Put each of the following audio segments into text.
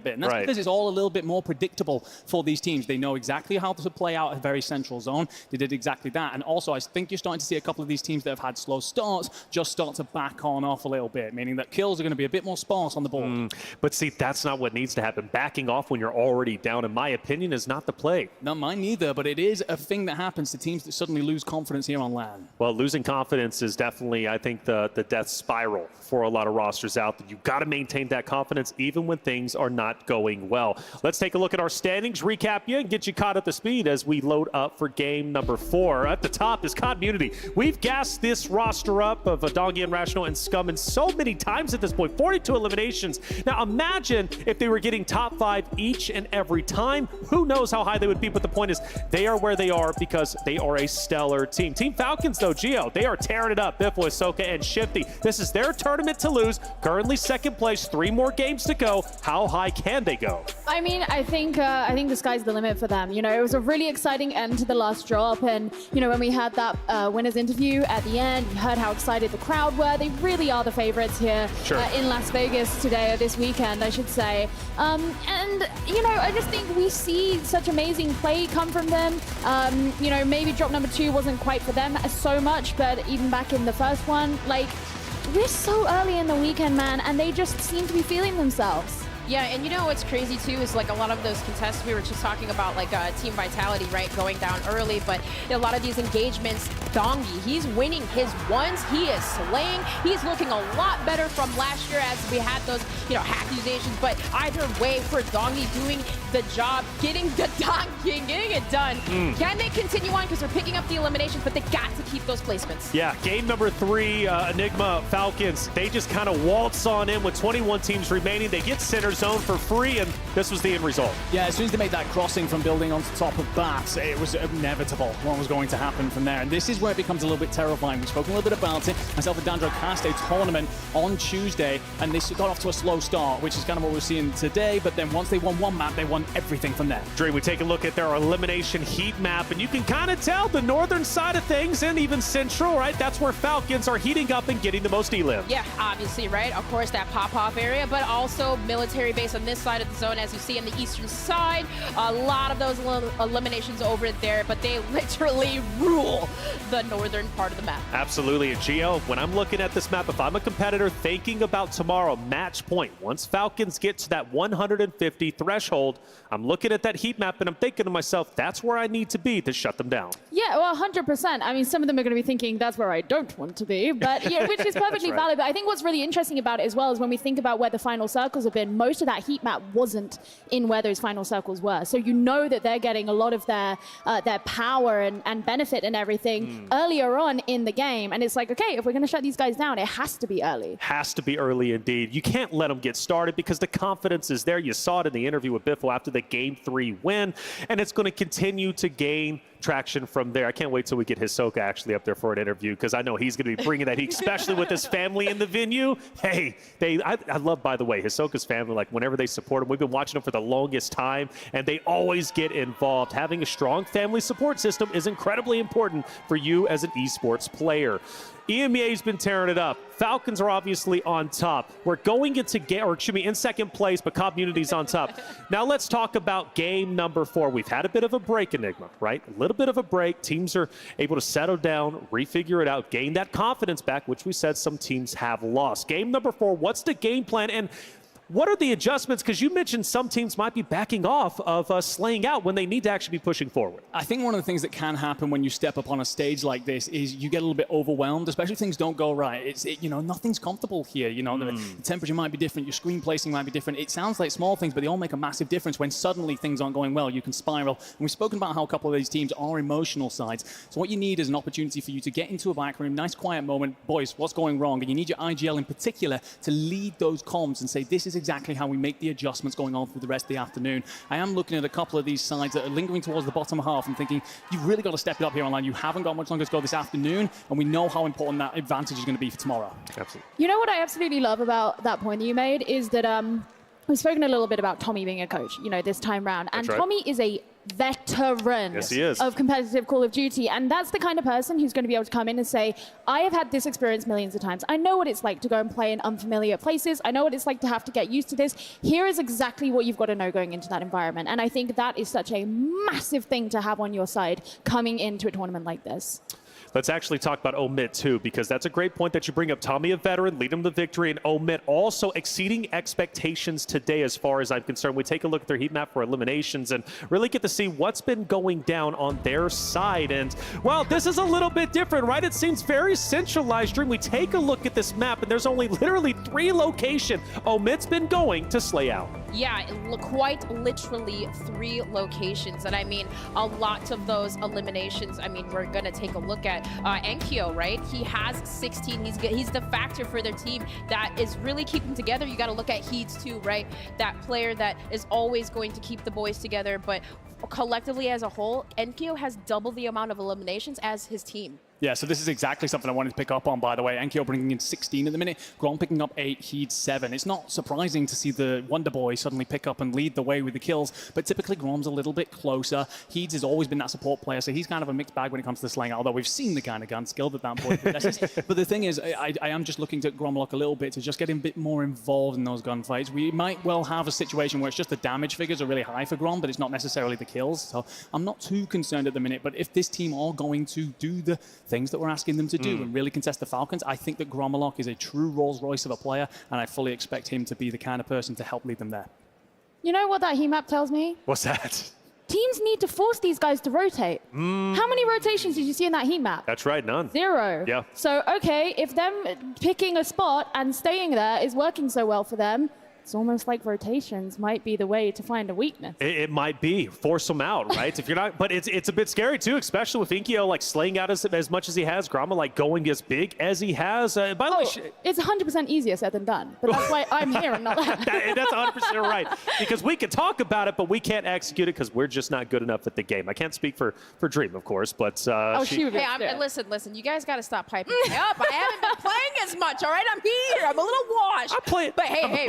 bit. And that's because it's all a little bit more predictable for these teams. They know exactly how to play out a very central zone. They did exactly that. And also, I think you're starting to see a couple of these teams that have had slow starts just start to back on off a little bit, meaning that kills are going to be a bit more sparse on the board. But see, that's not what needs to happen. Backing off when you're already down, in my opinion, is not the play. Not mine neither, but it is a thing that happens to teams that suddenly lose confidence here on LAN. Well, losing confidence is definitely, I think, the death spiral for a lot of rosters out there. You've got to maintain that confidence even when things are not going well. Let's take a look at our standings, recap you, and get you caught up to speed as we load up for game number 4. At the top is Community. We've gassed this roster up of Dongi, Rational, and Scum so many times at this point, 42 eliminations. Now imagine if they were getting top 5 each and every time. Who knows how high they would be, but the point is they are where they are because they are a stellar team. Team Falcons, though, Gio, they are tearing it up. Biffle, Ahsoka, and Shifty. This is their tournament to lose. Currently second place, 3 more games to go. How high can they go? I mean, I think the sky's the limit for them. You know, it was a really exciting end to the last drop, and you know, when we had that winners interview at the end, you heard how excited the crowd were. They really are the favorites here in Las Vegas today, or this weekend, I should say. And you know, I just think we see such amazing play come from them. You know, maybe drop number 2 wasn't quite for them so much, but even back in the first one, like, we're so early in the weekend, man, and they just seem to be feeling themselves. Yeah, and you know what's crazy too is like a lot of those contests, we were just talking about like team vitality, right, going down early, but a lot of these engagements, Dongi, he's winning his ones, he is slaying, he's looking a lot better from last year as we had those, you know, accusations, but either way for Dongi doing the job, getting the donking, getting it done. Can they continue on because they're picking up the eliminations, but they got to keep those placements. Yeah, game number 3, Enigma Falcons, they just kind of waltz on in with 21 teams remaining. They get center zone for free, and this was the end result. Yeah, as soon as they made that crossing from building onto top of bats, it was inevitable what was going to happen from there. And this is where it becomes a little bit terrifying. We've spoken a little bit about it. Myself and Dandro cast a tournament on Tuesday, and they got off to a slow start, which is kind of what we're seeing today. But then once they won one map, they won everything from there. Dre, we take a look at their elimination heat map, and you can kind of tell the northern side of things and even central, right? That's where Falcons are heating up and getting the most elim. Yeah, obviously, right? Of course, that pop-off area, but also military base on this side of the zone, as you see on the eastern side. A lot of those eliminations over there, but they literally rule the northern part of the map. Absolutely. And Gio, when I'm looking at this map, if I'm a competitor thinking about tomorrow, match point, once Falcons get to that 150 threshold, I'm looking at that heat map and I'm thinking to myself, that's where I need to be to shut them down. Yeah, well, 100%. I mean, some of them are going to be thinking that's where I don't want to be, but yeah, which is perfectly valid. But I think what's really interesting about it as well is when we think about where the final circles have been, most of that heat map wasn't in where those final circles were. So you know that they're getting a lot of their power and benefit and everything earlier on in the game. And it's like, okay, if we're going to shut these guys down, it has to be early. Has to be early indeed. You can't let them get started because the confidence is there. You saw it in the interview with Biffle after the Game 3 win, and it's going to continue to gain traction from there. I can't wait till we get Hisoka actually up there for an interview because I know he's going to be bringing that heat, especially with his family in the venue. Hey, I love, by the way, Hisoka's family, like whenever they support him, we've been watching him for the longest time, and they always get involved. Having a strong family support system is incredibly important for you as an esports player. EMEA's been tearing it up. Falcons are obviously on top. We're going into in second place, but Community's on top. Now let's talk about game number 4. We've had a bit of a break, Enigma, right? A little bit of a break. Teams are able to settle down, refigure it out, gain that confidence back, which we said some teams have lost. Game number 4, what's the game plan? And what are the adjustments? Because you mentioned some teams might be backing off of slaying out when they need to actually be pushing forward. I think one of the things that can happen when you step up on a stage like this is you get a little bit overwhelmed, especially if things don't go right. You know, nothing's comfortable here. You know, the temperature might be different, your screen placing might be different. It sounds like small things, but they all make a massive difference when suddenly things aren't going well. You can spiral. And we've spoken about how a couple of these teams are emotional sides. So what you need is an opportunity for you to get into a back room, nice quiet moment. Boys, what's going wrong? And you need your IGL in particular to lead those comms and say, this is exactly how we make the adjustments going on through the rest of the afternoon. I am looking at a couple of these sides that are lingering towards the bottom half and thinking, you've really got to step it up here online. You haven't got much longer to go this afternoon, and we know how important that advantage is going to be for tomorrow. Absolutely. You know what I absolutely love about that point that you made is that we've spoken a little bit about Tommy being a coach, you know, this time round. And Tommy is a veteran Yes, he is. of competitive Call of Duty. And that's the kind of person who's going to be able to come in and say, I have had this experience millions of times. I know what it's like to go and play in unfamiliar places. I know what it's like to have to get used to this. Here is exactly what you've got to know going into that environment. And I think that is such a massive thing to have on your side coming into a tournament like this. Let's actually talk about Omit too, because that's a great point that you bring up. Tommy, a veteran, lead him to victory, and Omit also exceeding expectations today as far as I'm concerned. We take a look at their heat map for eliminations and really get to see what's been going down on their side. And, well, this is a little bit different, right? It seems very centralized. Dream, we take a look at this map, and there's only literally 3 locations Omit's been going to slay out. Yeah, quite literally 3 locations. And I mean, a lot of those eliminations, I mean, we're going to take a look at Enkyo, right? He has 16. He's the factor for their team that is really keeping together. You got to look at Heats too, right? That player that is always going to keep the boys together. But collectively as a whole, Enkyo has double the amount of eliminations as his team. Yeah, so this is exactly something I wanted to pick up on, by the way. Enkyo bringing in 16 at the minute, Grom picking up 8, Heed 7. It's not surprising to see the Wonder Boy suddenly pick up and lead the way with the kills, but typically Grom's a little bit closer. Heeds has always been that support player, so he's kind of a mixed bag when it comes to the slaying, although we've seen the kind of gun skill that boy possesses. But the thing is, I am just looking to Gromlock a little bit to just get him a bit more involved in those gunfights. We might well have a situation where it's just the damage figures are really high for Grom, but it's not necessarily the kills, so I'm not too concerned at the minute. But if this team are going to do the things that we're asking them to do and really contest the Falcons, I think that Gromlock is a true Rolls Royce of a player, and I fully expect him to be the kind of person to help lead them there. You know what that heat map tells me? What's that? Teams need to force these guys to rotate. How many rotations did you see in that heat map? That's right, none. 0. Yeah. So, okay, if them picking a spot and staying there is working so well for them, it's almost like rotations might be the way to find a weakness. It might be. Force them out, right? If you're not, but it's a bit scary too, especially with Enkyo like slaying out as much as he has, Gromma like going as big as he has. By the way, it's 100% easier said than done, but that's why I'm here and not that. That's 100% right, because we can talk about it, but we can't execute it because we're just not good enough at the game. I can't speak for Dream, of course, but hey, listen, you guys got to stop piping me up. I haven't been playing as much. All right, I'm here. I'm a little washed. I play it. But hey,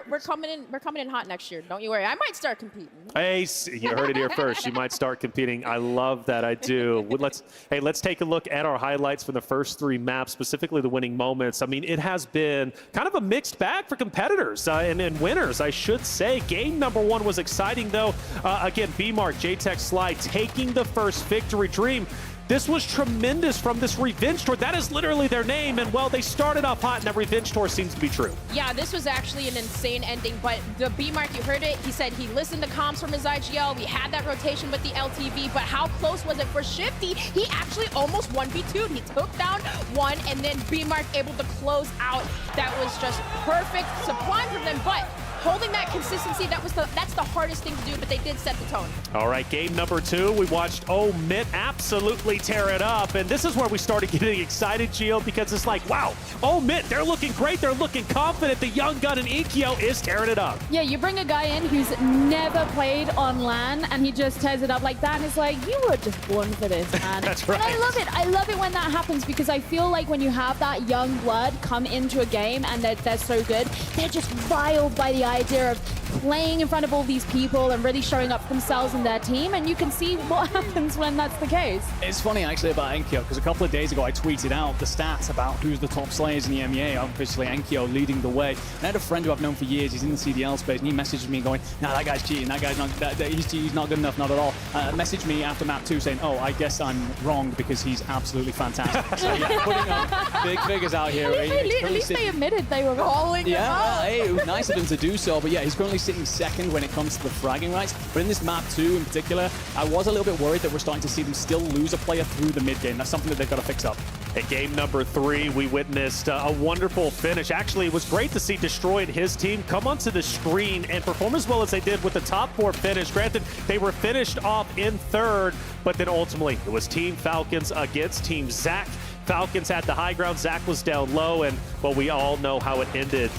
we're coming in hot next year. Don't you worry. I might start competing. Hey, you heard it here first. You might start competing. I love that. I do. Let's take a look at our highlights from the first 3 maps, specifically the winning moments. I mean, it has been kind of a mixed bag for competitors and winners, I should say. Game number 1 was exciting, though. Again, B-Mark, JTech Sly taking the first victory. Dream. This was tremendous from this Revenge Tour. That is literally their name, and well, they started off hot, and that Revenge Tour seems to be true. Yeah, this was actually an insane ending, but the B-Mark, you heard it, he said he listened to comms from his IGL, we had that rotation with the LTV, but how close was it for Shifty? He actually almost 1v2'd. He took down 1, and then B-Mark able to close out. That was just perfect supply from them, but holding that consistency, that's the hardest thing to do, but they did set the tone. All right, game number 2, we watched Omit absolutely tear it up, and this is where we started getting excited, Gio, because it's like, wow, Omit, they're looking great, they're looking confident, the young gun in Enkyo is tearing it up. Yeah, you bring a guy in who's never played on LAN, and he just tears it up like that, and it's like, you were just born for this, man. That's right. And I love it. I love it when that happens, because I feel like when you have that young blood come into a game and they're so good, they're just riled by the idea of playing in front of all these people and really showing up for themselves and their team, and you can see what happens when that's the case. It's funny actually about Enkyo, because a couple of days ago I tweeted out the stats about who's the top slayers in the MEA. Obviously Enkyo leading the way. And I had a friend who I've known for years, he's in the CDL space, and he messaged me going, nah, that guy's cheating, that guy's not, he's not good enough, not at all. Messaged me after map 2 saying, oh, I guess I'm wrong because he's absolutely fantastic. So yeah, putting up big figures out here. At least they admitted they were calling him up. Hey, it was nice of him to do so, but yeah, he's currently sitting second when it comes to the fragging rights. But in this map 2 in particular, I was a little bit worried that we're starting to see them still lose a player through the mid game. That's something that they've got to fix up. In game number 3, we witnessed a wonderful finish. Actually, it was great to see Destroy and his team come onto the screen and perform as well as they did with the top 4 finish. Granted, they were finished off in 3rd, but then ultimately it was Team Falcons against Team Zach. Falcons had the high ground. Zach was down low, and, well, we all know how it ended.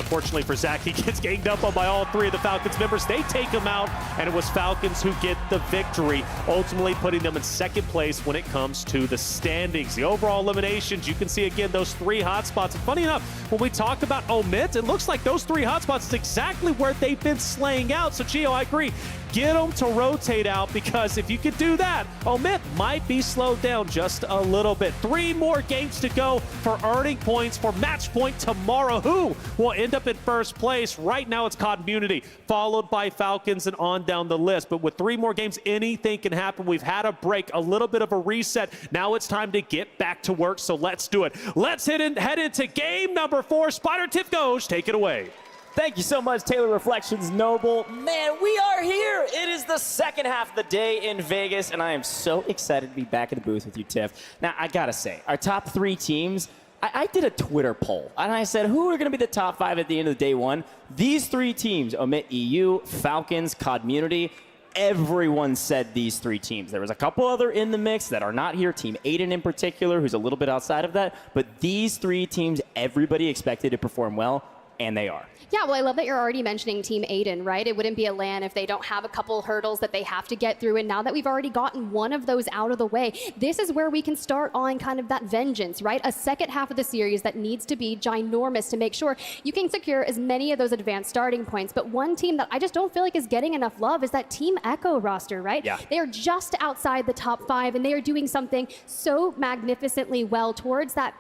Fortunately for Zach, he gets ganged up on by all three of the Falcons members. They take him out, and it was Falcons who get the victory, ultimately putting them in second place when it comes to the standings. The overall eliminations, you can see, again, those 3 hotspots. And funny enough, when we talk about Omit, it looks like those 3 hotspots is exactly where they've been slaying out. So, Gio, I agree. Get them to rotate out, because if you could do that, Omit might be slowed down just a little bit. 3 more games to go for earning points for match point tomorrow. Who will end up in first place? Right now it's Community, followed by Falcons, and on down the list. But with 3 more games, anything can happen. We've had a break, a little bit of a reset. Now it's time to get back to work, so let's do it. Let's head into game number 4. Spider Tiff Ghost, take it away. Thank you so much, Taylor Reflections Noble. Man, we are here. It is the second half of the day in Vegas, and I am so excited to be back in the booth with you, Tiff. Now, I gotta say, our top 3 teams, I did a Twitter poll, and I said, who are gonna be the top 5 at the end of day 1? These 3 teams, Omit EU, Falcons, Community, everyone said these 3 teams. There was a couple other in the mix that are not here, Team Aiden in particular, who's a little bit outside of that, but these 3 teams, everybody expected to perform well, and they are. Yeah, well, I love that you're already mentioning Team Aiden, right? It wouldn't be a LAN if they don't have a couple hurdles that they have to get through. And now that we've already gotten one of those out of the way, this is where we can start on kind of that vengeance, right? A second half of the series that needs to be ginormous to make sure you can secure as many of those advanced starting points. But one team that I just don't feel like is getting enough love is that Team Echo roster, right? Yeah. They are just outside the top 5, and they are doing something so magnificently well towards that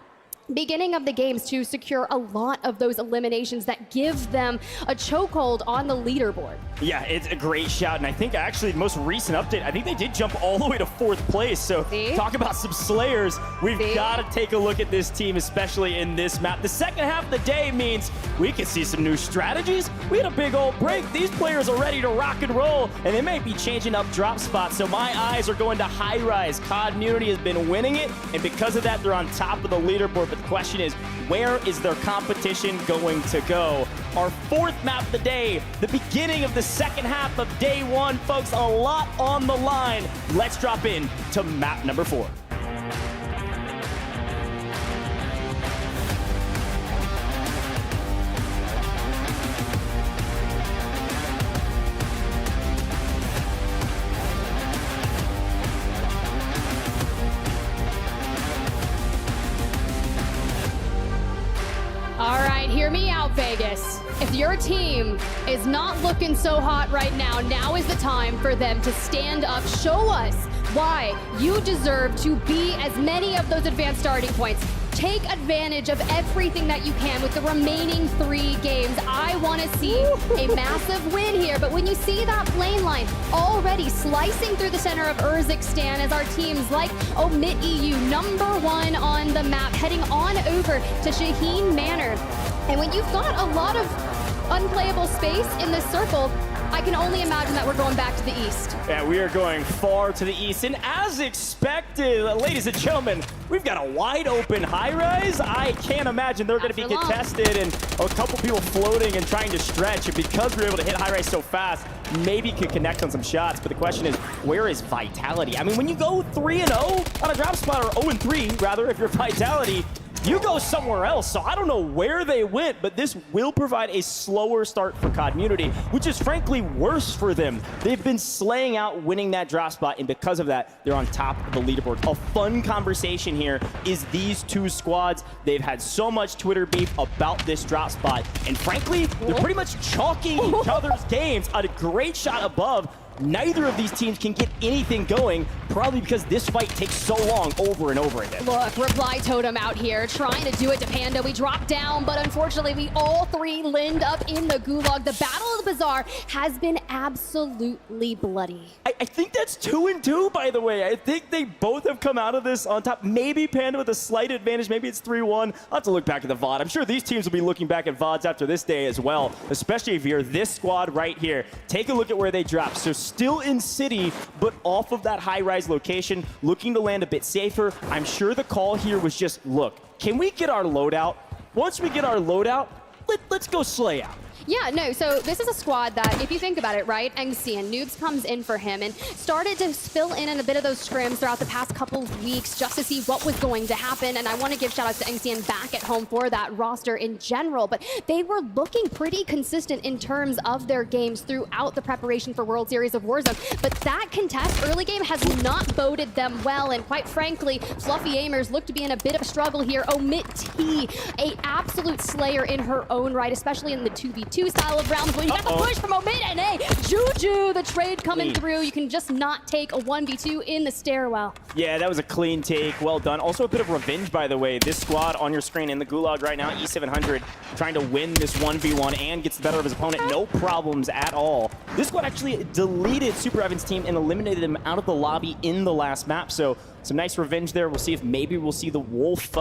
beginning of the games to secure a lot of those eliminations that give them a chokehold on the leaderboard. Yeah, it's a great shout, and I think actually the most recent update, I think they did jump all the way to 4th place, so talk about some slayers. We've got to take a look at this team, especially in this map. The second half of the day means we can see some new strategies. We had a big old break. These players are ready to rock and roll, and they may be changing up drop spots, so my eyes are going to high rise. Community has been winning it, and because of that, they're on top of the leaderboard. But the question is, where is their competition going to go? Our 4th map of the day, the beginning of the second half of day 1. Folks, a lot on the line. Let's drop in to map number 4. All right, hear me out, Vegas. If your team is not looking so hot right now, now is the time for them to stand up. Show us why you deserve to be as many of those advanced starting points. Take advantage of everything that you can with the remaining 3 games. I want to see a massive win here, but when you see that lane line already slicing through the center of Urzikstan as our teams like Omit EU, number 1 on the map, heading on over to Shaheen Manor. And when you've got a lot of unplayable space in this circle, I can only imagine that we're going back to the east. Yeah, we are going far to the east, and as expected, ladies and gentlemen, we've got a wide open high rise. I can't imagine they're going to be contested, and a couple people floating and trying to stretch. And because we're able to hit high rise so fast, maybe could connect on some shots. But the question is, where is Vitality? I mean, when you go 3-0 on a drop spot, or 0-3 rather, if you're Vitality, you go somewhere else. So I don't know where they went, but this will provide a slower start for Community, which is frankly worse for them. They've been slaying out, winning that drop spot, and because of that, they're on top of the leaderboard. A fun conversation here is these 2 squads. They've had so much Twitter beef about this drop spot, and frankly, they're pretty much chalking each other's games. A great shot above. Neither of these teams can get anything going, probably because this fight takes so long over and over again. Look, Reply Totem out here trying to do it to Panda. We drop down, but unfortunately we all 3 land up in the gulag. The Battle of the Bazaar has been absolutely bloody. I think that's 2-2, by the way. I think they both have come out of this on top. Maybe Panda with a slight advantage. Maybe it's 3-1. I'll have to look back at the VOD. I'm sure these teams will be looking back at VODs after this day as well, especially if you're this squad right here. Take a look at where they drop. So still in city, but off of that high-rise location, looking to land a bit safer. I'm sure the call here was just, look, can we get our loadout? Once we get our loadout, let's go slay out. Yeah, no, so this is a squad that, if you think about it, right, Engsian, Noobs comes in for him and started to fill in a bit of those scrims throughout the past couple of weeks just to see what was going to happen, and I want to give shout-outs to Engsian back at home for that roster in general, but they were looking pretty consistent in terms of their games throughout the preparation for World Series of Warzone, but that contest early game has not boded them well, and quite frankly, Fluffy Aimers look to be in a bit of a struggle here. Omit T, a absolute slayer in her own right, especially in the 2v2 style of rounds. Well, you got the push from Omid, and hey, Juju, the trade coming through. You can just not take a 1v2 in the stairwell. Yeah, that was a clean take. Well done. Also a bit of revenge, by the way. This squad on your screen in the Gulag right now, E700, trying to win this 1v1 and gets the better of his opponent. No problems at all. This squad actually deleted Super Evan's team and eliminated him out of the lobby in the last map. So some nice revenge there. We'll see if maybe we'll see the Wolf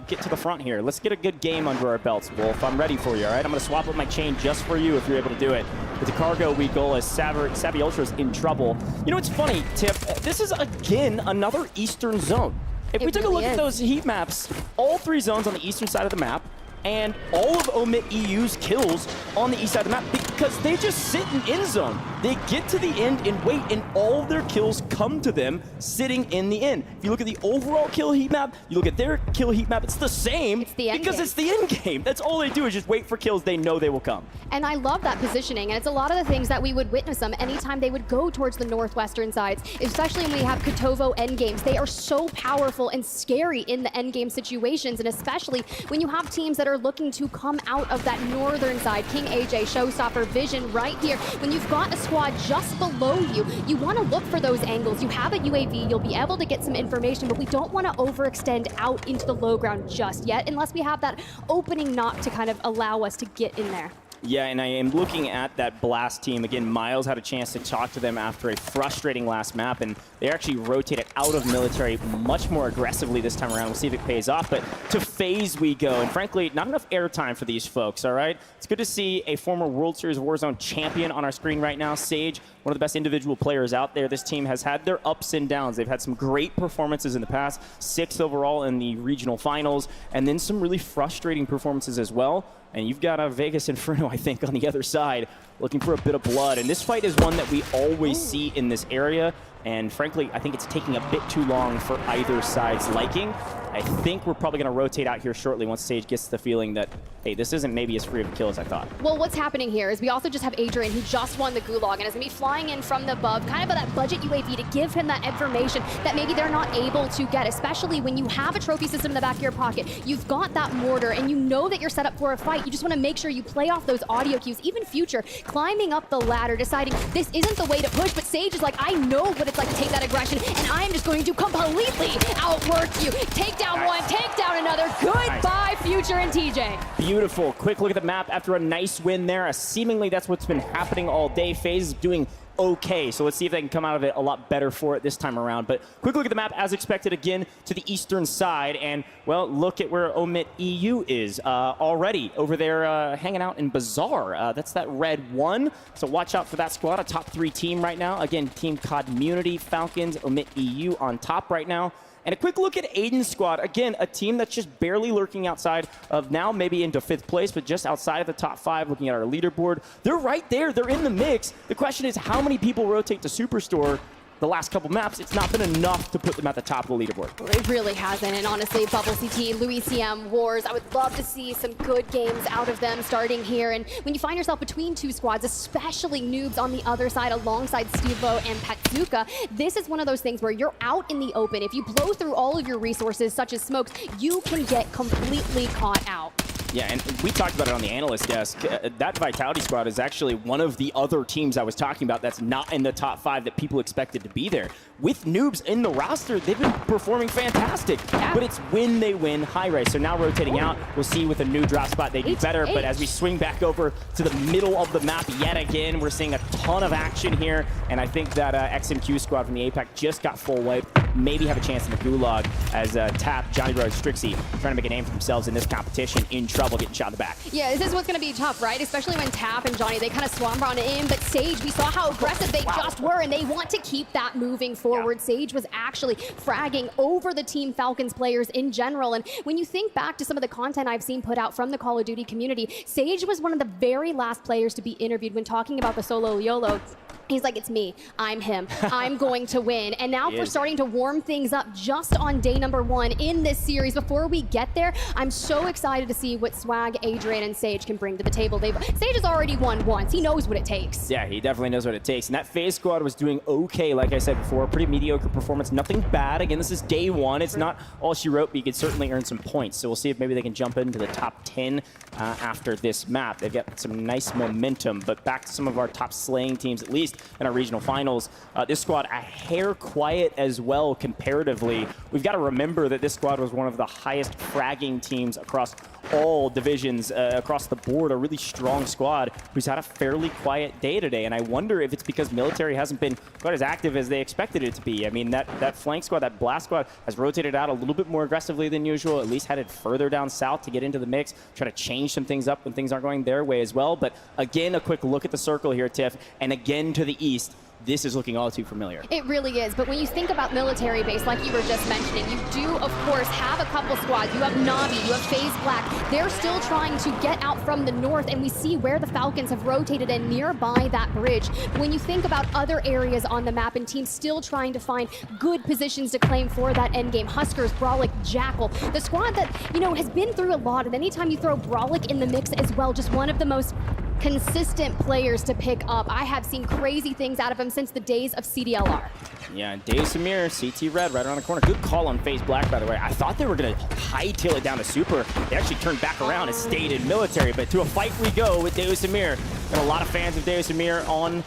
get to the front here. Let's get a good game under our belts, Wolf. I'm ready for you, all right? I'm going to swap up my chain just for you if you're able to do it. With the cargo, we go as Savvy Ultra's in trouble. You know, it's funny, Tip. This is, again, another Eastern zone. If we took a look at those heat maps, all 3 zones on the eastern side of the map, and all of Omit EU's kills on the east side of the map because they just sit in end zone. They get to the end and wait, and all of their kills come to them sitting in the end. If you look at the overall kill heat map, you look at their kill heat map, it's the same. It's the end because game. It's the end game. That's all they do is just wait for kills they know they will come. And I love that positioning, and it's a lot of the things that we would witness them anytime they would go towards the northwestern sides, especially when we have Kotovo endgames. They are so powerful and scary in the endgame situations, and especially when you have teams that are looking to come out of that northern side. King AJ, Showstopper, Vision right here. When you've got a squad just below you, you want to look for those angles. You have a UAV, you'll be able to get some information, but we don't want to overextend out into the low ground just yet unless we have that opening knock to kind of allow us to get in there. Yeah, and I am looking at that Blast team. Again, Miles had a chance to talk to them after a frustrating last map, and they actually rotated out of military much more aggressively this time around. We'll see if it pays off, but to phase we go. And frankly, not enough airtime for these folks, all right? It's good to see a former World Series of Warzone champion on our screen right now, Sage, one of the best individual players out there. This team has had their ups and downs. They've had some great performances in the past, 6th overall in the regional finals, and then some really frustrating performances as well. And you've got a Vegas Inferno, I think, on the other side, looking for a bit of blood. And this fight is one that we always see in this area. And frankly, I think it's taking a bit too long for either side's liking. I think we're probably going to rotate out here shortly once Sage gets the feeling that, hey, this isn't maybe as free of a kill as I thought. Well, what's happening here is we also just have Adrian, who just won the Gulag and is going to be flying in from the above, kind of that budget UAV to give him that information that maybe they're not able to get, especially when you have a trophy system in the back of your pocket. You've got that mortar, and you know that you're set up for a fight. You just want to make sure you play off those audio cues, even future, climbing up the ladder, deciding this isn't the way to push, but Sage is like, I know what it's like to take that aggression, and I'm just going to completely outwork you. Take down one, take down another. Goodbye, Future and TJ. Beautiful. Quick look at the map after a nice win there. Seemingly that's what's been happening all day. FaZe is doing okay, so let's see if they can come out of it a lot better for it this time around. But quick look at the map, as expected, again to the eastern side, and well, look at where Omit EU is already over there hanging out in Bazaar. That's that red 1, so watch out for that squad, a top 3 team right now. Again, Team Community, Falcons, Omit EU on top right now. And a quick look at Aiden's squad. Again, a team that's just barely lurking outside of now maybe into 5th place, but just outside of the top 5, looking at our leaderboard. They're right there. They're in the mix. The question is, how many people rotate to Superstore the last couple maps? It's not been enough to put them at the top of the leaderboard. It really hasn't, and honestly, Bubble CT, Louis CM, Wars, I would love to see some good games out of them starting here. And when you find yourself between 2 squads, especially Noobs on the other side alongside Stevo and Patzuka, this is one of those things where you're out in the open. If you blow through all of your resources, such as smokes, you can get completely caught out. Yeah, and we talked about it on the analyst desk. That Vitality squad is actually one of the other teams I was talking about that's not in the top 5 that people expected to be there. With Noobs in the roster, they've been performing fantastic, but it's when they win high-rise. So now rotating out, we'll see with a new drop spot they do better, but as we swing back over to the middle of the map yet again, we're seeing a ton of action here, and I think that XMQ squad from the APAC just got full wipe. maybe have a chance in the gulag as Tap, Johnny Rose, Strixie trying to make a name for themselves in this competition, in trouble, getting shot in the back. Yeah, this is what's going to be tough, right? Especially when Tap and Johnny, they kind of swamp on it in, but Sage, we saw how aggressive they just were, and they want to keep that moving forward. Sage was actually fragging over the Team Falcons players in general, and when you think back to some of the content I've seen put out from the Call of Duty community, Sage was one of the very last players to be interviewed when talking about the solo YOLO. He's like, it's me, I'm him, I'm going to win. And now we're starting to warm things up just on day number 1 in this series. Before we get there, I'm so excited to see what Swag, Adrian, and Sage can bring to the table. Sage has already won once. He knows what it takes. Yeah, he definitely knows what it takes. And that FaZe squad was doing okay, like I said before. Pretty mediocre performance, nothing bad. Again, this is day 1. It's not all she wrote, but you could certainly earn some points. So we'll see if maybe they can jump into the top 10 after this map. They've got some nice momentum. But back to some of our top slaying teams, at least in our regional finals. This squad a hair quiet as well comparatively. We've got to remember that this squad was one of the highest fragging teams across all divisions across the board. A really strong squad who's had a fairly quiet day today. And I wonder if it's because military hasn't been quite as active as they expected it to be. I mean, that flank squad, that blast squad has rotated out a little bit more aggressively than usual, at least headed further down south to get into the mix, try to change some things up when things aren't going their way as well. But again, a quick look at the circle here, Tiff, and again to the east. This is looking all too familiar. It really is, but when you think about military base, like you were just mentioning, you do, of course, have a couple squads. You have Navi, you have FaZe Black. They're still trying to get out from the north, and we see where the Falcons have rotated in nearby that bridge. But when you think about other areas on the map and teams still trying to find good positions to claim for that endgame, Huskers, Brawlic, Jackal, the squad that, you know, has been through a lot, and anytime you throw Brawlic in the mix as well, just one of the most consistent players to pick up. I have seen crazy things out of him since the days of CDLR. Yeah, Dave Samir, CT Red right around the corner. Good call on FaZe Black, by the way. I thought they were going to hightail it down to Super. They actually turned back around and stayed in military, but to a fight we go with Dave Samir. And a lot of fans of Dave Samir on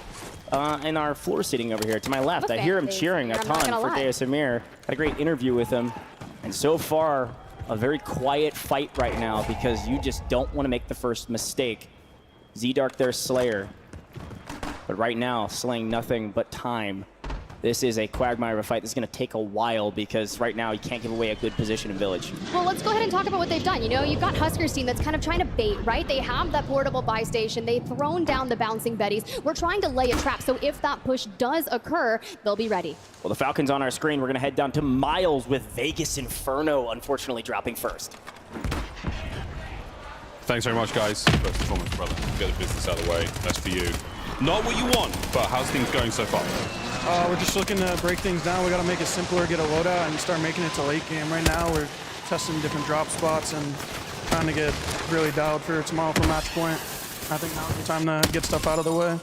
in our floor sitting over here to my left. I hear him cheering a ton for Dave Samir. Had a great interview with him. And so far, a very quiet fight right now because you just don't want to make the first mistake. Z-Dark their Slayer, but right now slaying nothing but time. This is a quagmire of a fight that's going to take a while because right now you can't give away a good position in Village. Well, let's go ahead and talk about what they've done. You know, you've got Huskers team that's kind of trying to bait, right? They have that portable buy station. They've thrown down the bouncing Bettys. We're trying to lay a trap, so if that push does occur, they'll be ready. Well, the Falcons on our screen. We're going to head down to Miles with Vegas Inferno, unfortunately dropping first. Thanks very much, guys. First and foremost, brother, get the business out of the way. That's for you. Not what you want, but how's things going so far? We're just looking to break things down. We got to make it simpler, get a loadout, and start making it to late game. Right now, we're testing different drop spots and trying to get really dialed for tomorrow for match point. I think now's the time to get stuff out of the way.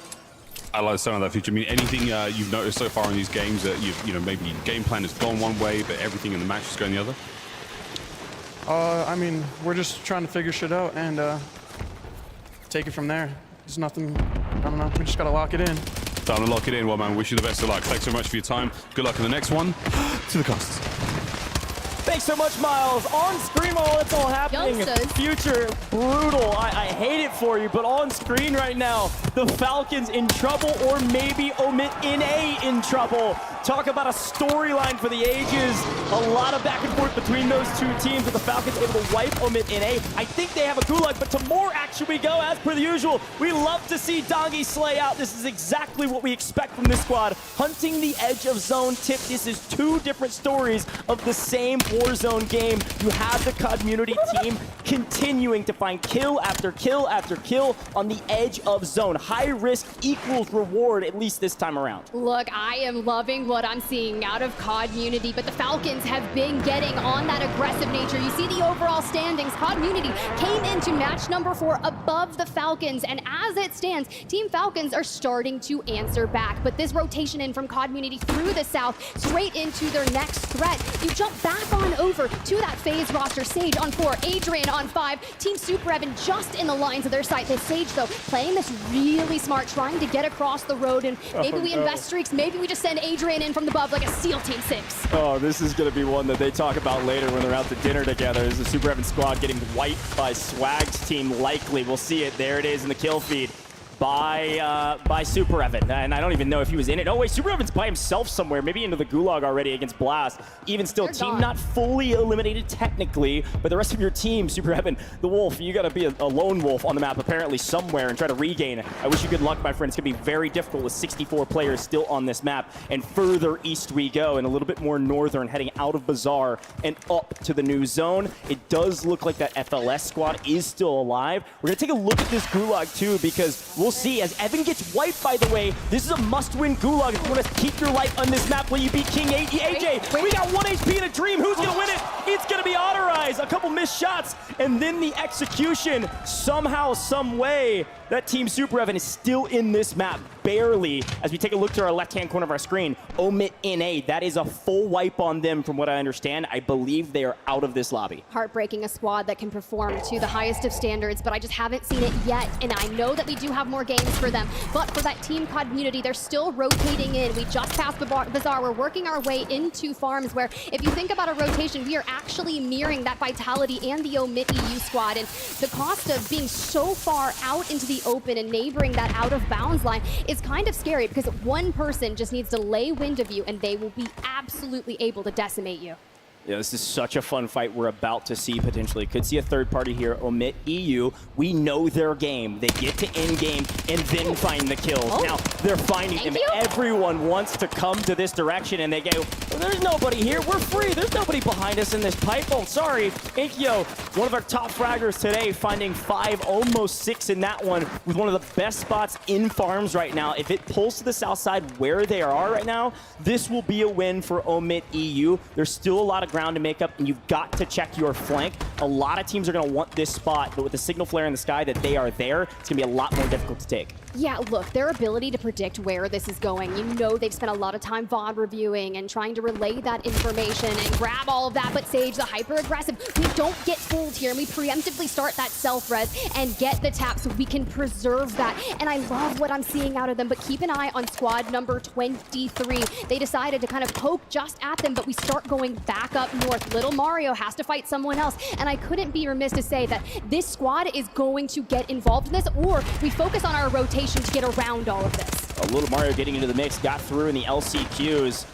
I like the sound of that future. I mean, anything you've noticed so far in these games that you know, maybe game plan has gone one way, but everything in the match is going the other? I mean, we're just trying to figure shit out and take it from there. There's nothing, I don't know, we just got to lock it in. Time to lock it in. Well, man, wish you the best of luck. Thanks so much for your time. Good luck in the next one. To the cast. Thanks so much, Miles. On screen while it's all happening. Youngsters. Future, brutal. I hate it for you, but on screen right now, the Falcons in trouble, or maybe Omit NA in trouble. Talk about a storyline for the ages. A lot of back and forth between those two teams, with the Falcons able to wipe Omit NA. I think they have a gulag, but to more action we go, as per the usual. We love to see Dongi slay out. This is exactly what we expect from this squad. Hunting the edge of zone. Tip, this is two different stories of the same Warzone game. You have the community team continuing to find kill after kill after kill on the edge of zone. High risk equals reward, at least this time around. Look, I am loving what I'm seeing out of COD Unity, but the Falcons have been getting on that aggressive nature. You see the overall standings. COD Unity came into match number 4 above the Falcons, and as it stands, Team Falcons are starting to answer back. But this rotation in from COD Unity through the south, straight into their next threat. You jump back on over to that FaZe roster. Sage on 4, Adrian on 5, Team Super Evan just in the lines of their sight. This Sage, though, playing this really smart, trying to get across the road, and maybe we invest streaks, maybe we just send Adrian in from the above like a SEAL Team 6. Oh, this is going to be one that they talk about later when they're out to dinner together. Is the Super Evan squad getting wiped by Swag's team? Likely. We'll see it. There it is in the kill feed. by Super Evan. And I don't even know if he was in it. Oh, wait, Super Evan's by himself somewhere, maybe into the gulag already against Blast. Even still, team not fully eliminated technically, but the rest of your team, Super Evan, the Wolf, you got to be a lone wolf on the map apparently somewhere and try to regain it. I wish you good luck, my friend. It's going to be very difficult with 64 players still on this map. And further east we go, and a little bit more northern, heading out of Bazaar and up to the new zone. It does look like that FLS squad is still alive. We're going to take a look at this gulag too, because we'll see as Evan gets wiped, by the way. This is a must-win gulag. If you want to keep your life on this map, will you beat King AJ? We got 1 HP in a dream. Who's going to win it? It's going to be Otterize. A couple missed shots, and then the execution. Somehow, some way, that Team Super Evan is still in this map, barely. As we take a look to our left-hand corner of our screen, Omit NA, that is a full wipe on them from what I understand. I believe they are out of this lobby. Heartbreaking, a squad that can perform to the highest of standards, but I just haven't seen it yet, and I know that we do have more games for them. But for that Team COD community, they're still rotating in. We just passed Bazaar. We're working our way into farms where, if you think about a rotation, we are actually mirroring that Vitality and the Omit EU squad. And the cost of being so far out into the open and neighboring that out of bounds line is kind of scary, because one person just needs to lay wind of you and they will be absolutely able to decimate you. Yeah, this is such a fun fight we're about to see potentially. Could see a third party here, Omit EU. We know their game. They get to end game and then find the kills. Now, they're finding them. Everyone wants to come to this direction, and they go, well, there's nobody here. We're free. There's nobody behind us in this pipe. Oh, sorry. Inkyo, one of our top fraggers today, finding 5, almost 6 in that one, with one of the best spots in farms right now. If it pulls to the south side where they are right now, this will be a win for Omit EU. There's still a lot of ground to make up, and you've got to check your flank. A lot of teams are going to want this spot, but with the signal flare in the sky that they are there, it's going to be a lot more difficult to take. Yeah, look, their ability to predict where this is going, you know they've spent a lot of time VOD reviewing and trying to relay that information and grab all of that, but Sage, the hyper-aggressive, we don't get fooled here, and we preemptively start that self-res and get the tap so we can preserve that. And I love what I'm seeing out of them, but keep an eye on squad number 23. They decided to kind of poke just at them, but we start going back up north. Little Mario has to fight someone else, and I couldn't be remiss to say that this squad is going to get involved in this, or we focus on our rotation to get around all of this. A Little Mario getting into the mix, got through in the LCQs,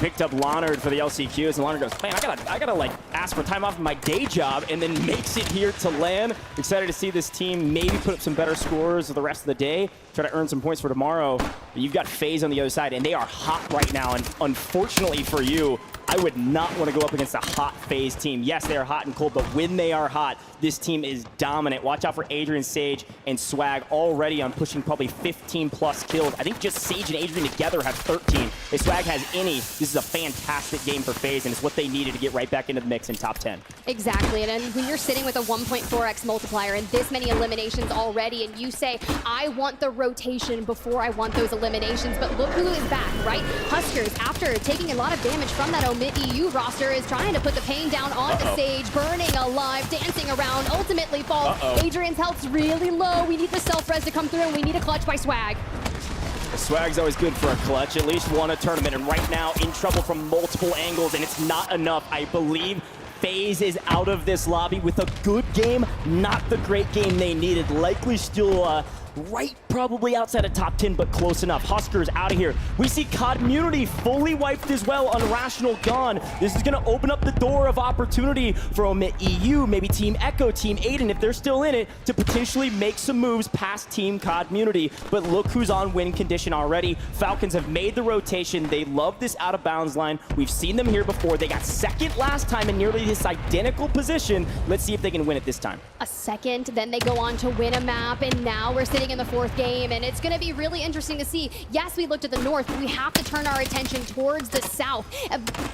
picked up Leonard for the LCQs, and Leonard goes, man, I gotta like ask for time off of my day job, and then makes it here to LAN. Excited to see this team maybe put up some better scores the rest of the day, try to earn some points for tomorrow. But you've got FaZe on the other side, and they are hot right now, and unfortunately for you, I would not want to go up against a hot FaZe team. Yes, they are hot and cold, but when they are hot, this team is dominant. Watch out for Adrian, Sage, and Swag already on pushing probably 15+ kills. I think just Sage and Adrian together have 13. If Swag has any, this is a fantastic game for FaZe, and it's what they needed to get right back into the mix in top 10. Exactly, and when you're sitting with a 1.4x multiplier and this many eliminations already, and you say, I want the rotation before I want those eliminations, but look who is back, right? Huskers, after taking a lot of damage from that Omit EU roster, is trying to put the pain down onto Sage, burning alive, dancing around, ultimately falls. Adrian's health's really low. We need the self-res to come through, and we need a clutch by Swag. Swag's always good for a clutch, at least won a tournament, and right now in trouble from multiple angles, and it's not enough. I believe FaZe is out of this lobby with a good game, not the great game they needed. Likely still right probably outside of top 10, but close enough. Huskers out of here. We see Community fully wiped as well. Unrational gone. This is going to open up the door of opportunity for Omit EU, maybe Team Echo, Team Aiden, if they're still in it, to potentially make some moves past Team Community. But look who's on win condition already. Falcons have made the rotation. They love this out of bounds line. We've seen them here before. They got second last time in nearly this identical position. Let's see if they can win it this time. A second, then they go on to win a map, and now we're sitting in the fourth game, and it's going to be really interesting to see. Yes, we looked at the north, but we have to turn our attention towards the south.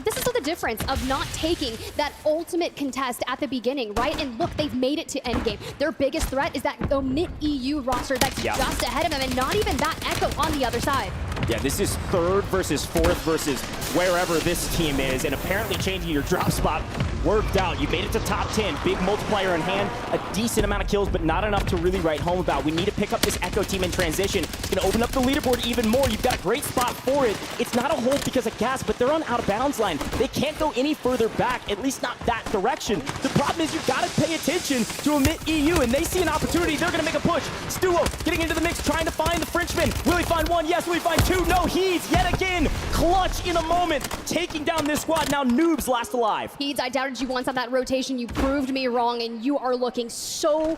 This is the difference of not taking that ultimate contest at the beginning, right? And look, they've made it to endgame. Their biggest threat is that Omit EU roster that's just ahead of them, and not even that Echo on the other side. Yeah, this is third versus fourth versus wherever this team is, and apparently changing your drop spot worked out. You made it to top 10, big multiplier in hand, a decent amount of kills, but not enough to really write home about. We need to pick up this Echo team in transition. It's going to open up the leaderboard even more. You've got a great spot for it. It's not a hold because of gas, but they're on out of bounds line. They can't go any further back, at least not that direction. The problem is you've got to pay attention to Omit EU, and they see an opportunity. They're going to make a push. Wsow getting into the mix, trying to find the Frenchman. Will he find one? Yes. Will he find two? No. He's yet again clutch in a moment, taking down this squad. Now Noobs last alive. Heeds, I doubted you once on that rotation. You proved me wrong, and you are looking so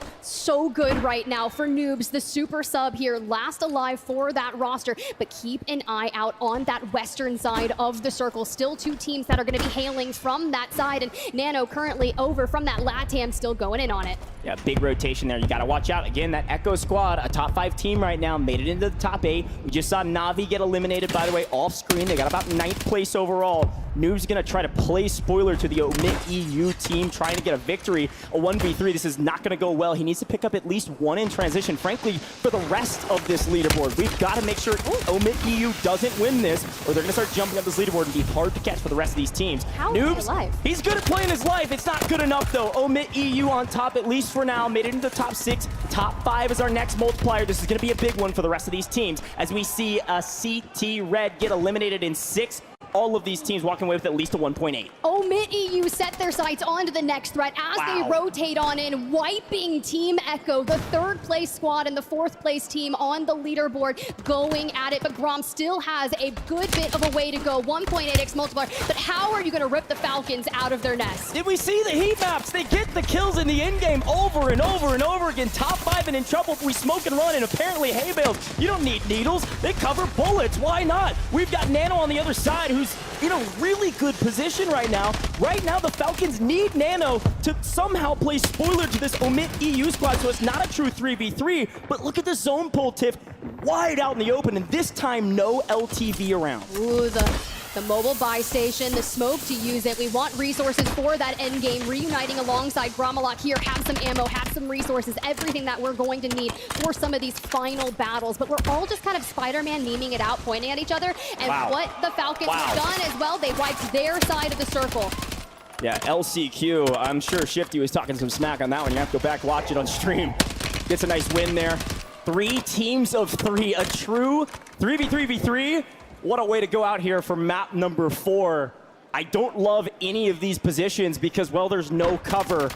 good right now for Noobs, the super sub here, last alive for that roster. But keep an eye out on that western side of the circle. Still two teams that are going to be hailing from that side, and Nano currently over from that LATAM, still going in on it. Yeah, big rotation there. You got to watch out. Again, that Echo squad, a top 5 team right now, made it into the top 8. We just saw Na'Vi get eliminated, by the way, off screen. They got about 9th place overall. Noob's going to try to play spoiler to the Omit EU team, trying to get a victory. A 1v3, this is not going to go well. He needs to pick up at least 1 in transition. Frankly, for the rest of this leaderboard, we've got to make sure Omit EU doesn't win this, or they're going to start jumping up this leaderboard and be hard to catch for the rest of these teams. How Noobs, is he alive? he's good at playing his life. It's not good enough, though. Omit EU on top, at least for now, made it into the top 6. Top 5 is our next multiplier. This is going to be a big one for the rest of these teams, as we see a CT Red get eliminated in 6. All of these teams walking away with at least a 1.8. Omit EU set their sights onto the next threat as they rotate on in, wiping Team Echo, the 3rd place squad and the 4th place team on the leaderboard, going at it. But Grom still has a good bit of a way to go, 1.8x multiplier. But how are you going to rip the Falcons out of their nest? Did we see the heat maps? They get the kills in the end game over and over and over again. Top 5 and in trouble. We smoke and run, and apparently hay bales. You don't need needles. They cover bullets. Why not? We've got Nano on the other side, who's in a really good position right now. Right now, the Falcons need Nano to somehow play spoiler to this Omit EU squad, so it's not a true 3v3, but look at the zone pull, Tiff, wide out in the open, and this time, no LTV around. Ooh, the mobile buy station, the smoke to use it. We want resources for that end game, reuniting alongside Gromalok here. Have some ammo, have some resources, everything that we're going to need for some of these final battles. But we're all just kind of Spider-Man memeing it out, pointing at each other. And what the Falcons have done as well, they wiped their side of the circle. Yeah, LCQ, I'm sure Shifty was talking some smack on that one. You have to go back, watch it on stream. Gets a nice win there. 3 teams of 3, a true 3v3v3. What a way to go out here for map number 4. I don't love any of these positions because, well, there's no cover.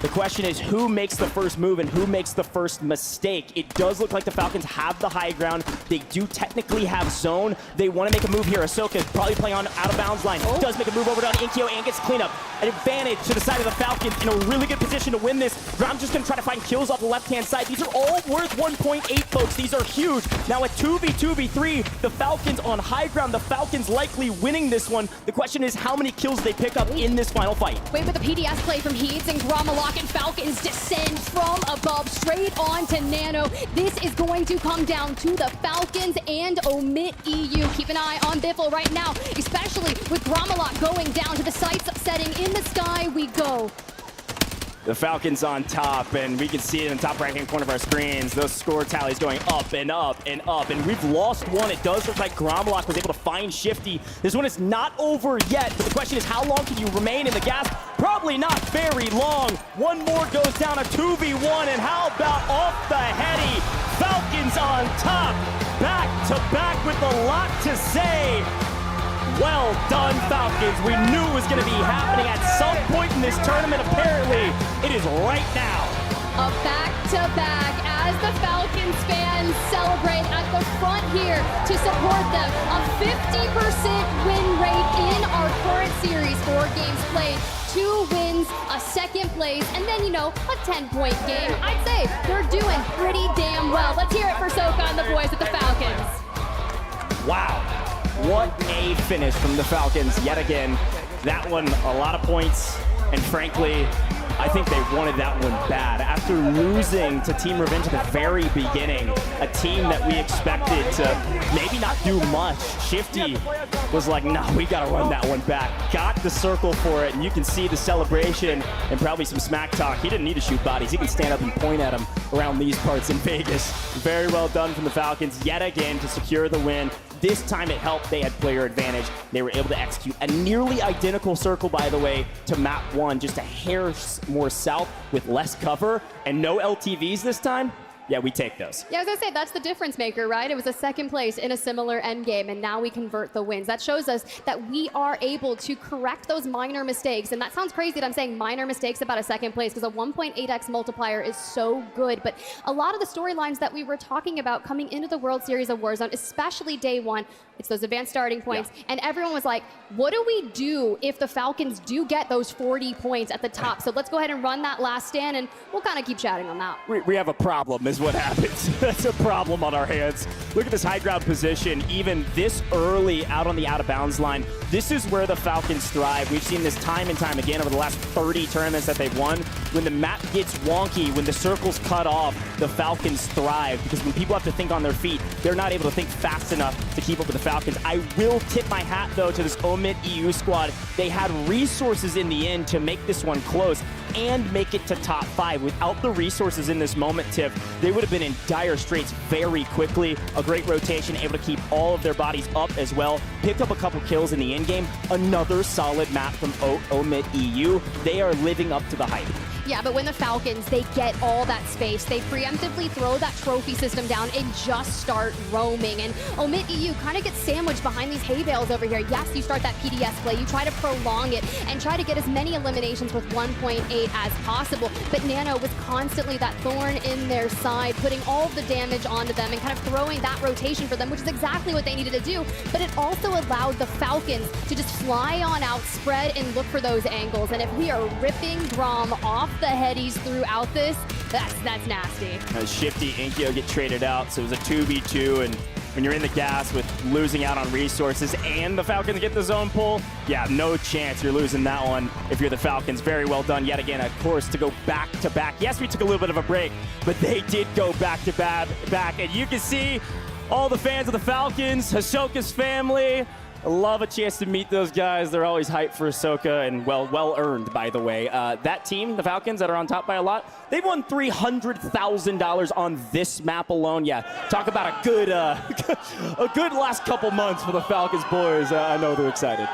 The question is who makes the first move and who makes the first mistake. It does look like the Falcons have the high ground. They do technically have zone. They want to make a move here. Ahsoka is probably playing on out of bounds line. Does make a move over to Inkyo and gets cleanup. An advantage to the side of the Falcons in a really good position to win this. I'm just going to try to find kills off the left-hand side. These are all worth 1.8, folks. These are huge. Now at 2v2v3, the Falcons on high ground. The Falcons likely winning this one. The question is how many kills they pick up in this final fight. Wait, with the PDS play from Heeds and Gromalok, and Falcons descend from above straight on to Nano. This is going to come down to the Falcons and Omit EU. Keep an eye on Biffle right now, especially with Gromalok going down to the sights setting. In the sky we go. The Falcons on top, and we can see it in the top right-hand corner of our screens. Those score tallies going up and up and up, and we've lost one. It does look like Gromalok was able to find Shifty. This one is not over yet, but the question is how long can you remain in the gas? Probably not very long. One more goes down, a 2v1, and how about off the heady? Falcons on top, back to back with a lot to say. Well done, Falcons. We knew it was going to be happening at some point in this tournament. Apparently, it is right now. A back-to-back as the Falcons fans celebrate at the front here to support them. A 50% win rate in our current series, 4 games played, 2 wins, a 2nd place, and then, you know, a 10-point game. I'd say they're doing pretty damn well. Let's hear it for Soka and the boys at the Falcons. Wow. What a finish from the Falcons yet again. That one, a lot of points, and frankly, I think they wanted that one bad. After losing to Team Revenge at the very beginning, a team that we expected to maybe not do much. Shifty was like, no, we gotta run that one back. Got the circle for it, and you can see the celebration and probably some smack talk. He didn't need to shoot bodies. He can stand up and point at them around these parts in Vegas. Very well done from the Falcons yet again to secure the win. This time it helped. They had player advantage. They were able to execute a nearly identical circle, by the way, to map 1, just a hair more south with less cover and no LTVs this time. Yeah, we take those. Yeah, I was going to say, that's the difference maker, right? It was a second place in a similar end game, and now we convert the wins. That shows us that we are able to correct those minor mistakes. And that sounds crazy that I'm saying minor mistakes about a second place, because a 1.8x multiplier is so good. But a lot of the storylines that we were talking about coming into the World Series of Warzone, especially day 1, it's those advanced starting points. Yeah. And everyone was like, what do we do if the Falcons do get those 40 points at the top? So let's go ahead and run that last stand, and we'll kind of keep chatting on that. We have a problem is what happens. That's a problem on our hands. Look at this high ground position, even this early out on the out of bounds line. This is where the Falcons thrive. We've seen this time and time again over the last 30 tournaments that they've won. When the map gets wonky, when the circle's cut off, the Falcons thrive, because when people have to think on their feet, they're not able to think fast enough to keep up with the Falcons. I will tip my hat, though, to this Omid EU squad. They had resources in the end to make this one close and make it to top 5. Without the resources in this moment, Tiff, they would have been in dire straits very quickly. A great rotation, able to keep all of their bodies up as well. Picked up a couple kills in the end game. Another solid map from Omid EU. They are living up to the hype. Yeah, but when the Falcons, they get all that space, they preemptively throw that trophy system down and just start roaming. And Omid EU kind of gets sandwiched behind these hay bales over here. Yes, you start that PDS play, you try to prolong it and try to get as many eliminations with 1.8 as possible. But Nano was constantly that thorn in their side, putting all of the damage onto them and kind of throwing that rotation for them, which is exactly what they needed to do. But it also allowed the Falcons to just fly on out, spread, and look for those angles. And if we are ripping Grom off the headies throughout this, that's nasty. Shifty, Inkyo get traded out, so it was a 2v2, and when you're in the gas with losing out on resources and the Falcons get the zone pull, yeah, no chance you're losing that one if you're the Falcons. Very well done yet again, of course, to go back-to-back. Yes, we took a little bit of a break, but they did go back-to-back, and you can see all the fans of the Falcons, Hisoka's family. I love a chance to meet those guys. They're always hyped for Ahsoka, and well earned, by the way. That team, the Falcons, that are on top by a lot, they've won $300,000 on this map alone. Yeah, talk about a good, a good last couple months for the Falcons boys. I know they're excited.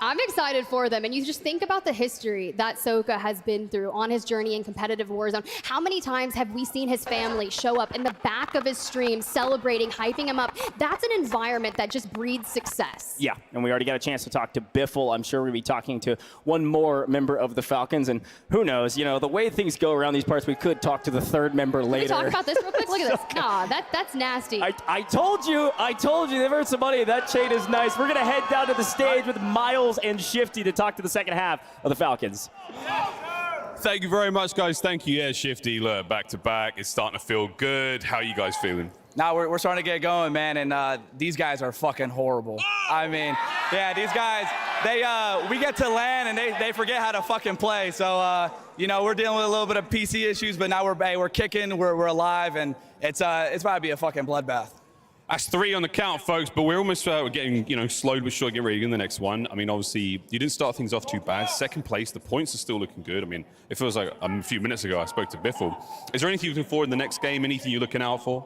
I'm excited for them. And you just think about the history that Soka has been through on his journey in competitive Warzone. How many times have we seen his family show up in the back of his stream, celebrating, hyping him up? That's an environment that just breeds success. Yeah, and we already got a chance to talk to Biffle. I'm sure we'll be talking to one more member of the Falcons. And who knows, you know, the way things go around these parts, we could talk to the third member later. Can we talk about this real quick? Look at this. Nah, that's nasty. I told you, they've earned some money. That chain is nice. We're going to head down to the stage with Miles and Shifty to talk to the second half of the Falcons. Thank you very much, guys. Thank you. Yeah, Shifty, look, back to back. It's starting to feel good. How are you guys feeling? Now we're starting to get going, man, and these guys are fucking horrible. I mean, yeah, these guys, we get to land and they forget how to fucking play. So, you know, we're dealing with a little bit of PC issues, but now we're kicking, we're alive, and it's about to be a fucking bloodbath. That's 3 on the count, folks, but we're almost getting, you know, slowed but sure, get ready in the next one. I mean, obviously, you didn't start things off too bad. Second place, the points are still looking good. I mean, it feels like a few minutes ago I spoke to Biffle. Is there anything you're looking forward in the next game? Anything you're looking out for?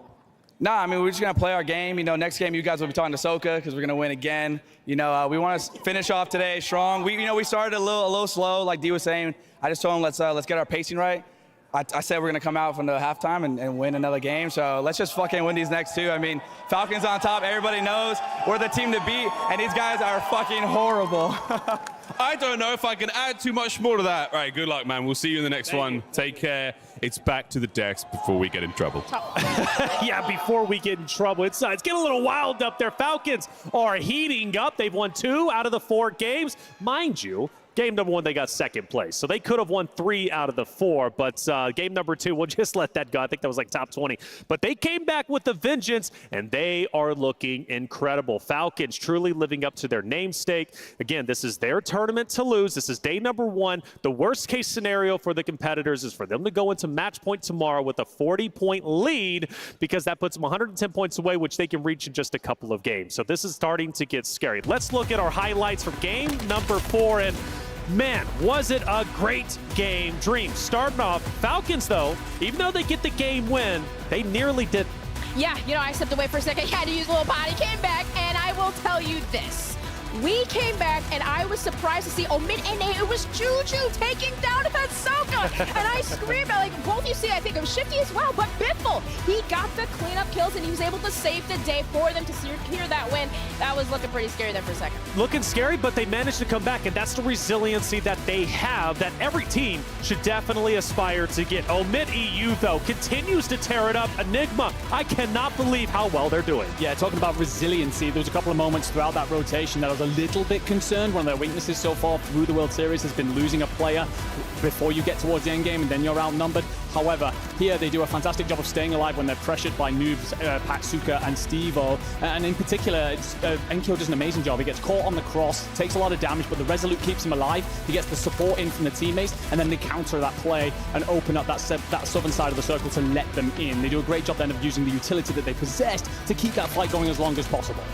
Nah, I mean, we're just going to play our game. You know, next game you guys will be talking to Soka because we're going to win again. You know, we want to finish off today strong. We started a little slow, like D was saying. I just told him, let's get our pacing right. I said we're going to come out from the halftime and win another game. So let's just fucking win these next 2. I mean, Falcons on top. Everybody knows we're the team to beat, and these guys are fucking horrible. I don't know if I can add too much more to that. All right, good luck, man. We'll see you in the next one. Take care. It's back to the decks before we get in trouble. Yeah, before we get in trouble. It's getting a little wild up there. Falcons are heating up. They've won 2 out of the 4 games. Mind you, Game number 1, they got second place. So they could have won 3 out of the 4, but game number 2, we'll just let that go. I think that was like top 20. But they came back with a vengeance, and they are looking incredible. Falcons truly living up to their namesake. Again, this is their tournament to lose. This is day number 1. The worst case scenario for the competitors is for them to go into match point tomorrow with a 40-point lead, because that puts them 110 points away, which they can reach in just a couple of games. So this is starting to get scary. Let's look at our highlights from game number 4. And man, was it a great game. Dream starting off. Falcons, though, even though they get the game win, they nearly did. Yeah, you know, I stepped away for a second, had to use a little body, came back, and I will tell you this. We came back, and I was surprised to see Omid NA. It was Juju taking down Wsow. And I screamed, like, both you see, I think, of Shifty as well, but Biffle, he got the cleanup kills, and he was able to save the day for them to secure that win. That was looking pretty scary there for a second. Looking scary, but they managed to come back, and that's the resiliency that they have that every team should definitely aspire to get. Omid EU, though, continues to tear it up. Enigma, I cannot believe how well they're doing. Yeah, talking about resiliency, there was a couple of moments throughout that rotation that I was a little bit concerned. One of their weaknesses so far through the World Series has been losing a player before you get towards the end game and then you're outnumbered. However, here they do a fantastic job of staying alive when they're pressured by noobs, Patsuka and Steve-O. And in particular, Enkyo does an amazing job. He gets caught on the cross, takes a lot of damage, but the Resolute keeps him alive. He gets the support in from the teammates, and then they counter that play and open up that southern side of the circle to let them in. They do a great job then of using the utility that they possessed to keep that fight going as long as possible.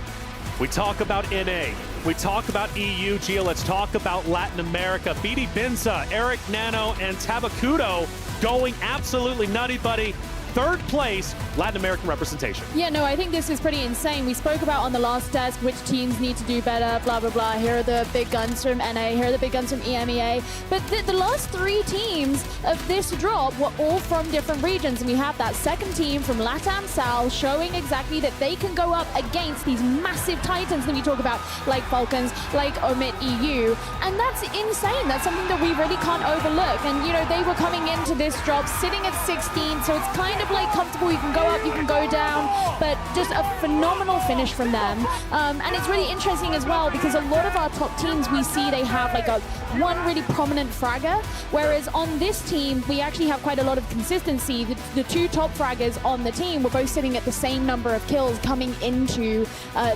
We talk about NA. We talk about EU. Gio, let's talk about Latin America. BD Benza, Eric Nano, and Tabakudo going absolutely nutty, buddy. Third place, Latin American representation. Yeah, no, I think this is pretty insane. We spoke about on the last desk which teams need to do better, blah, blah, blah. Here are the big guns from NA, here are the big guns from EMEA. But the last 3 teams of this drop were all from different regions. And we have that second team from LATAM South showing exactly that they can go up against these massive titans that we talk about, like Falcons, like Omid EU. And that's insane. That's something that we really can't overlook. And, you know, they were coming into this drop sitting at 16, so it's kind of like comfortable. You can go up, you can go down, but just a phenomenal finish from them. And it's really interesting as well because a lot of our top teams, we see they have like one really prominent fragger, whereas on this team, we actually have quite a lot of consistency. The 2 top fraggers on the team were both sitting at the same number of kills coming into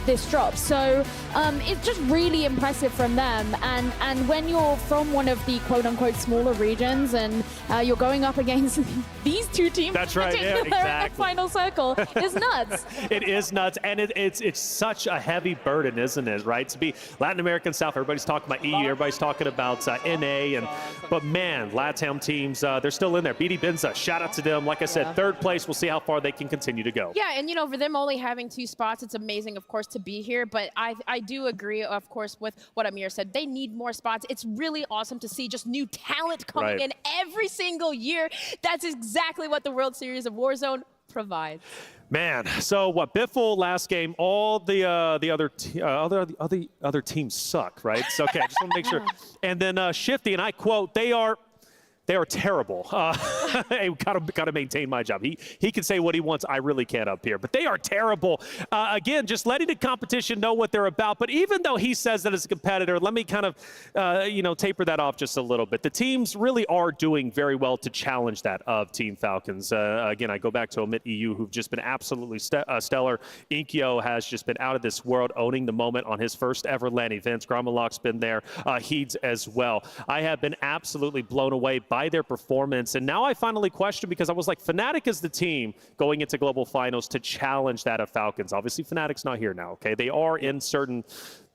this drop. So it's just really impressive from them. And when you're from one of the quote-unquote smaller regions and you're going up against these 2 teams, that's right. Yeah, exactly. Final circle is nuts. It is nuts, and it's such a heavy burden, isn't it, right? To be Latin American South, everybody's talking about EU, everybody's talking about NA, but man, LATAM teams, they're still in there. BD Benza, shout out to them. Like I said, third place, we'll see how far they can continue to go. Yeah, and you know, for them only having 2 spots, it's amazing, of course, to be here, but I do agree, of course, with what Amir said. They need more spots. It's really awesome to see just new talent coming in every single year. That's exactly what the World Series of Warzone provides. Man, so what? Biffle last game. All the other teams suck, right? So okay, I just want to make sure. And then Shifty, and I quote, they are terrible. Hey, gotta maintain my job. He can say what he wants. I really can't up here. But they are terrible. Again, just letting the competition know what they're about. But even though he says that as a competitor, let me kind of taper that off just a little bit. The teams really are doing very well to challenge that of Team Falcons. Again, I go back to Omid EU, who've just been absolutely stellar. Inkyo has just been out of this world, owning the moment on his first ever LAN events. Gramalok's been there. Heeds as well. I have been absolutely blown away by their performance. And now I finally question, because I was like, Fnatic is the team going into global finals to challenge that of Falcons. Obviously, Fnatic's not here now, okay? They are in certain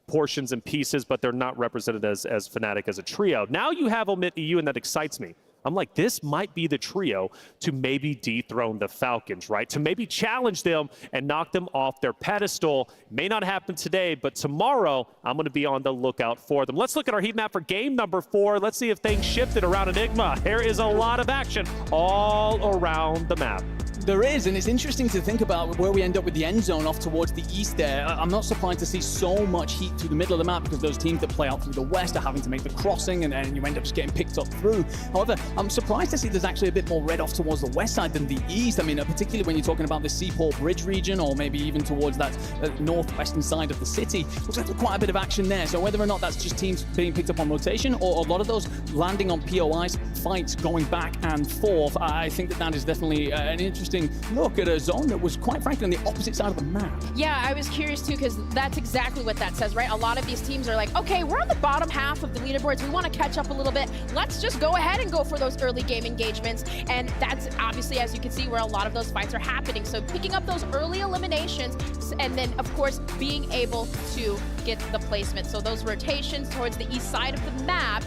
portions and pieces, but they're not represented as Fnatic as a trio. Now you have Omid EU, and that excites me. I'm like, this might be the trio to maybe dethrone the Falcons, right? To maybe challenge them and knock them off their pedestal. May not happen today, but tomorrow I'm going to be on the lookout for them. Let's look at our heat map for game number 4. Let's see if things shifted around Enigma. There is a lot of action all around the map. There is, and it's interesting to think about where we end up with the end zone off towards the east there. I'm not surprised to see so much heat through the middle of the map because those teams that play out through the west are having to make the crossing and you end up just getting picked up through. However, I'm surprised to see there's actually a bit more red off towards the west side than the east. I mean, particularly when you're talking about the Seaport Bridge region or maybe even towards that northwestern side of the city. Looks like there's quite a bit of action there. So whether or not that's just teams being picked up on rotation or a lot of those landing on POIs, fights going back and forth, I think that is definitely an interesting look at a zone that was quite frankly on the opposite side of the map. Yeah, I was curious too, because that's exactly what that says, right? A lot of these teams are like, okay, we're on the bottom half of the leaderboards. We want to catch up a little bit. Let's just go ahead and go for those early game engagements. And that's obviously, as you can see, where a lot of those fights are happening. So picking up those early eliminations and then, of course, being able to get the placement. So those rotations towards the east side of the map,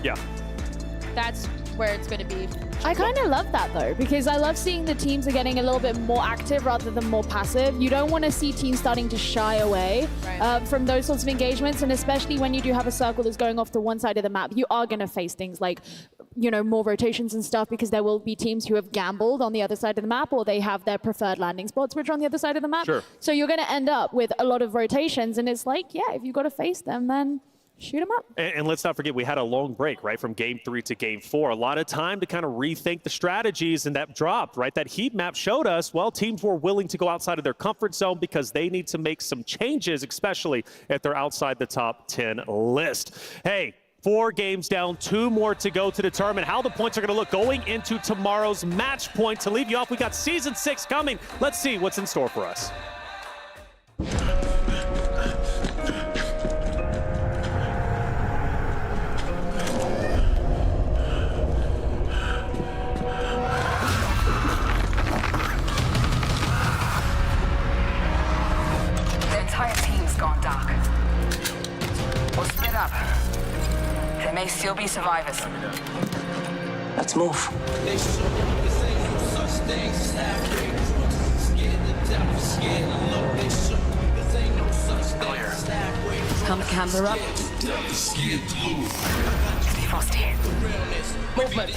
that's where it's going to be. I kind of love that though, because I love seeing the teams are getting a little bit more active rather than more passive. You don't want to see teams starting to shy away from those sorts of engagements, and especially when you do have a circle that's going off to one side of the map, you are going to face things like, you know, more rotations and stuff, because there will be teams who have gambled on the other side of the map, or they have their preferred landing spots which are on the other side of the map. Sure. So you're going to end up with a lot of rotations, and it's like, yeah, if you've got to face them, then shoot them up. And let's not forget, we had a long break, right, from game 3 to game 4. A lot of time to kind of rethink the strategies, and that dropped, right? That heat map showed us, well, teams were willing to go outside of their comfort zone because they need to make some changes, especially if they're outside the top 10 list. Hey, 4 games down, 2 more to go to determine how the points are going to look going into tomorrow's match point. To leave you off, we got Season 6 coming. Let's see what's in store for us. Gone dark. We'll split up. There may still be survivors. Let's move. Come camber up. Defrost here. Movement.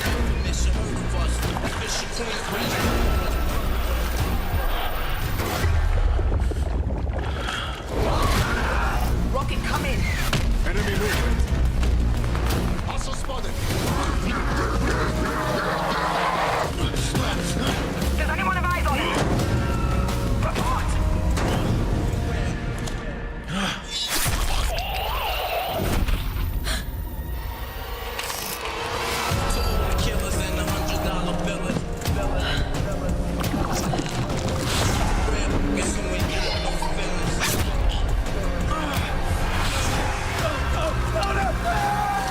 Rocket, come in. Enemy movement. Also spotted. Does anyone have eyes on him? Report. Killers and $100 bills.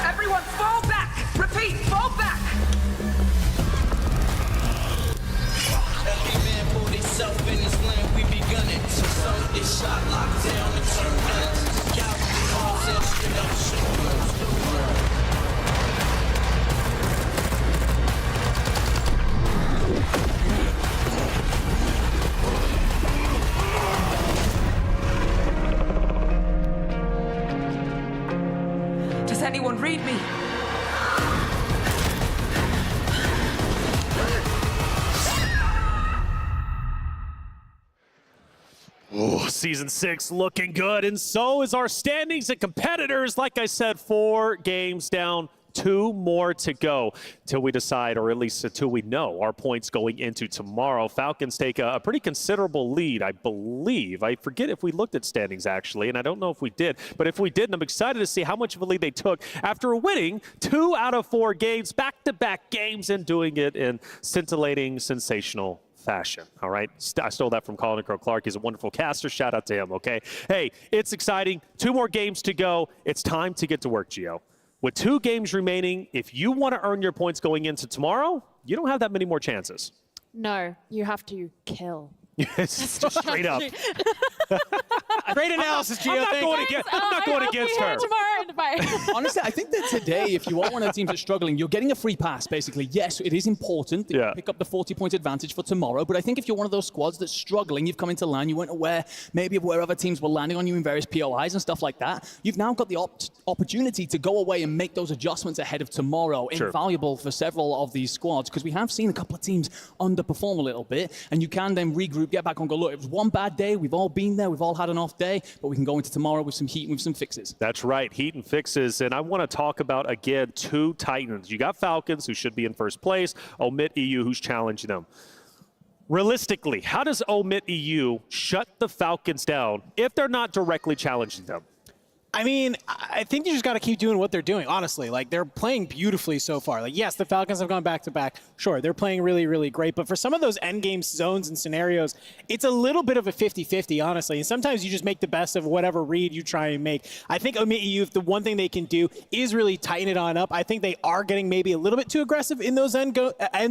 Everyone fall back! Repeat, fall back! Every man for himself in his lane, we begun it. So some get shot, locked down, and turn guns. Cavalry arms and straight up Does anyone read me? Oh, Season 6 looking good, and so is our standings and competitors. Like I said, 4 games down, 2 more to go till we decide, or at least until we know our points going into tomorrow. Falcons take a pretty considerable lead, I believe. I forget if we looked at standings, actually, and I don't know if we did. But if we did, and I'm excited to see how much of a lead they took after winning 2 out of 4 games, back-to-back games, and doing it in scintillating, sensational fashion. All right, I stole that from Colin Crow Clark. He's a wonderful caster. Shout out to him. Okay, hey, it's exciting. 2 more games to go. It's time to get to work, Gio. With 2 games remaining, if you want to earn your points going into tomorrow, you don't have that many more chances. No, you have to kill. Yes, just straight up. Great analysis, Gio. I'm not going against her. Honestly, I think that today, if you are one of the teams that's struggling, you're getting a free pass, basically. Yes, it is important that you pick up the 40-point advantage for tomorrow, but I think if you're one of those squads that's struggling, you've come into LAN, you weren't aware maybe of where other teams were landing on you in various POIs and stuff like that, you've now got the opportunity to go away and make those adjustments ahead of tomorrow invaluable for several of these squads, because we have seen a couple of teams underperform a little bit, and you can then regroup, get back on, go, look, it was one bad day, we've all been there, we've all had an off day, but we can go into tomorrow with some heat and with some fixes. That's right, heat and fixes. And I want to talk about, again, two Titans. You got Falcons, who should be in first place, Omit EU, who's challenging them. Realistically, how does Omit EU shut the Falcons down if they're not directly challenging them? I mean, I think you just got to keep doing what they're doing, honestly. Like, they're playing beautifully so far. Like, yes, the Falcons have gone back-to-back. Sure, they're playing really, really great. But for some of those endgame zones and scenarios, it's a little bit of a 50-50, honestly. And sometimes you just make the best of whatever read you try and make. I think Omit EU, if the one thing they can do is really tighten it on up. I think they are getting maybe a little bit too aggressive in those end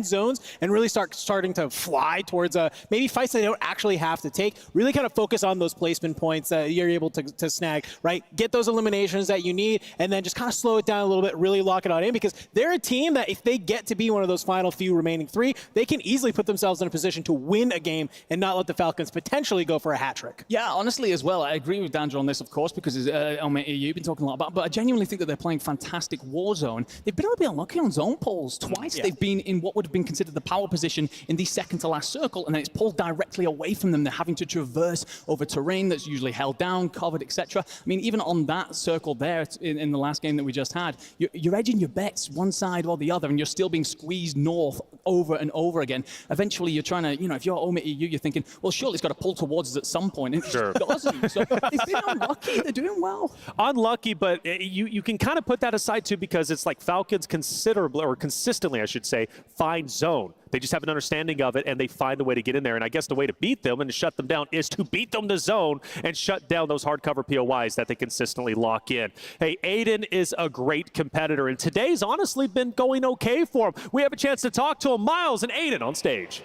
zones and really starting to fly towards maybe fights they don't actually have to take. Really kind of focus on those placement points that you're able to snag, right? Get those eliminations that you need, and then just kind of slow it down a little bit, really lock it on in, because they're a team that if they get to be one of those final few remaining three, they can easily put themselves in a position to win a game and not let the Falcons potentially go for a hat trick. Yeah, honestly as well, I agree with Dandra on this, of course, because you've been talking a lot about, but I genuinely think that they're playing fantastic Warzone. They've been a little bit unlucky on zone polls twice. They've been in what would have been considered the power position in the second to last circle, and then it's pulled directly away from them. They're having to traverse over terrain that's usually held down, covered, etc. I mean, even on that circle there in the last game that we just had, you're edging your bets one side or the other, and you're still being squeezed north over and over again. Eventually, you're trying to, if you're Omit EU, you're thinking, well, surely it's got to pull towards us at some point. And it just doesn't. So they've been unlucky. They're doing well. Unlucky, but you can kind of put that aside, too, because it's like Falcons consistently, I should say, find zone. They just have an understanding of it, and they find a way to get in there. And I guess the way to beat them and to shut them down is to beat them to zone and shut down those hardcover POIs that they consistently lock in. Hey, Aiden is a great competitor, and today's honestly been going okay for him. We have a chance to talk to him. Miles and Aiden on stage.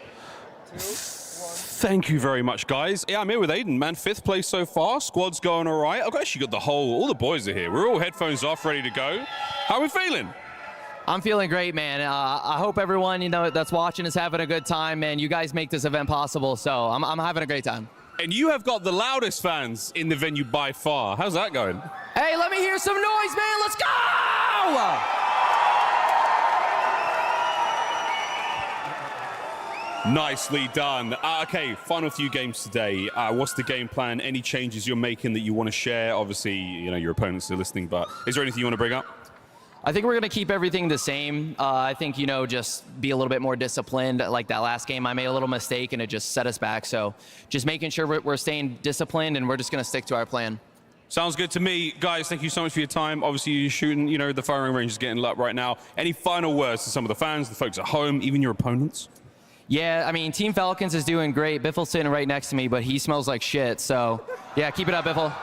Thank you very much, guys. Yeah, I'm here with Aiden, man. 5th place so far. Squad's going all right. I've actually got all the boys are here. We're all headphones off, ready to go. How are we feeling? I'm feeling great, man. I hope everyone that's watching is having a good time, man. You guys make this event possible, so I'm having a great time. And you have got the loudest fans in the venue by far. How's that going? Hey, let me hear some noise, man. Let's go! Nicely done. Okay, final few games today. What's the game plan? Any changes you're making that you want to share? Obviously, your opponents are listening, but is there anything you want to bring up? I think we're going to keep everything the same. I think, just be a little bit more disciplined. Like that last game, I made a little mistake, and it just set us back. So just making sure we're staying disciplined, and we're just going to stick to our plan. Sounds good to me. Guys, thank you so much for your time. Obviously, you're shooting, the firing range is getting lit right now. Any final words to some of the fans, the folks at home, even your opponents? Yeah, I mean, Team Falcons is doing great. Biffle's sitting right next to me, but he smells like shit. So, yeah, keep it up, Biffle.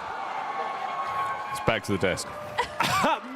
It's back to the desk.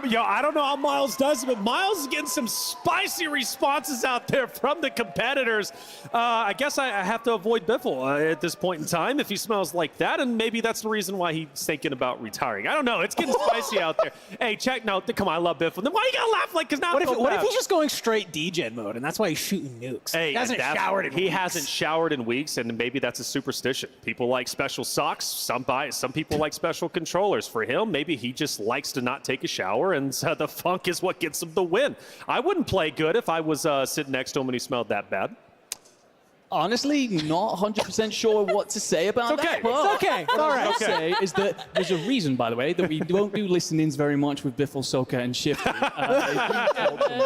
Yo, I don't know how Miles does it, but Miles is getting some spicy responses out there from the competitors. I guess I have to avoid Biffle at this point in time if he smells like that, and maybe that's the reason why he's thinking about retiring. I don't know. It's getting spicy out there. Hey, check. No, come on, I love Biffle. Then why you gotta laugh like? Because now what if he's just going straight degen mode, and that's why he's shooting nukes? Hey, he hasn't showered in weeks. He hasn't showered in weeks, and maybe that's a superstition. People like special socks. Some people like special controllers. For him, maybe he just likes to not take a shower, and the funk is what gets him the win. I wouldn't play good if I was sitting next to him when he smelled that bad. Honestly, not 100% sure what to say about that. It's okay. It's all right. What I'll say is that there's a reason, by the way, that we don't do listen-ins very much with Biffle, Soka, and Shifty.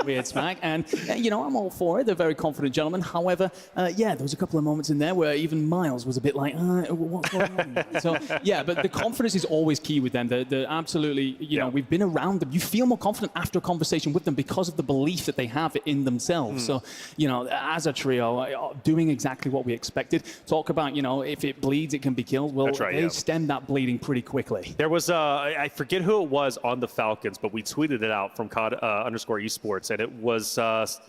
Weird smack. And, I'm all for it. They're very confident gentlemen. However, there was a couple of moments in there where even Miles was a bit like, what's going on? So, yeah, but the confidence is always key with them. They're absolutely, we've been around them. You feel more confident after a conversation with them because of the belief that they have in themselves. So, as a trio, doing exactly what we expected. Talk about, if it bleeds, it can be killed. Well, they stem that bleeding pretty quickly. There was, I forget who it was on the Falcons, but we tweeted it out from _esports, and it was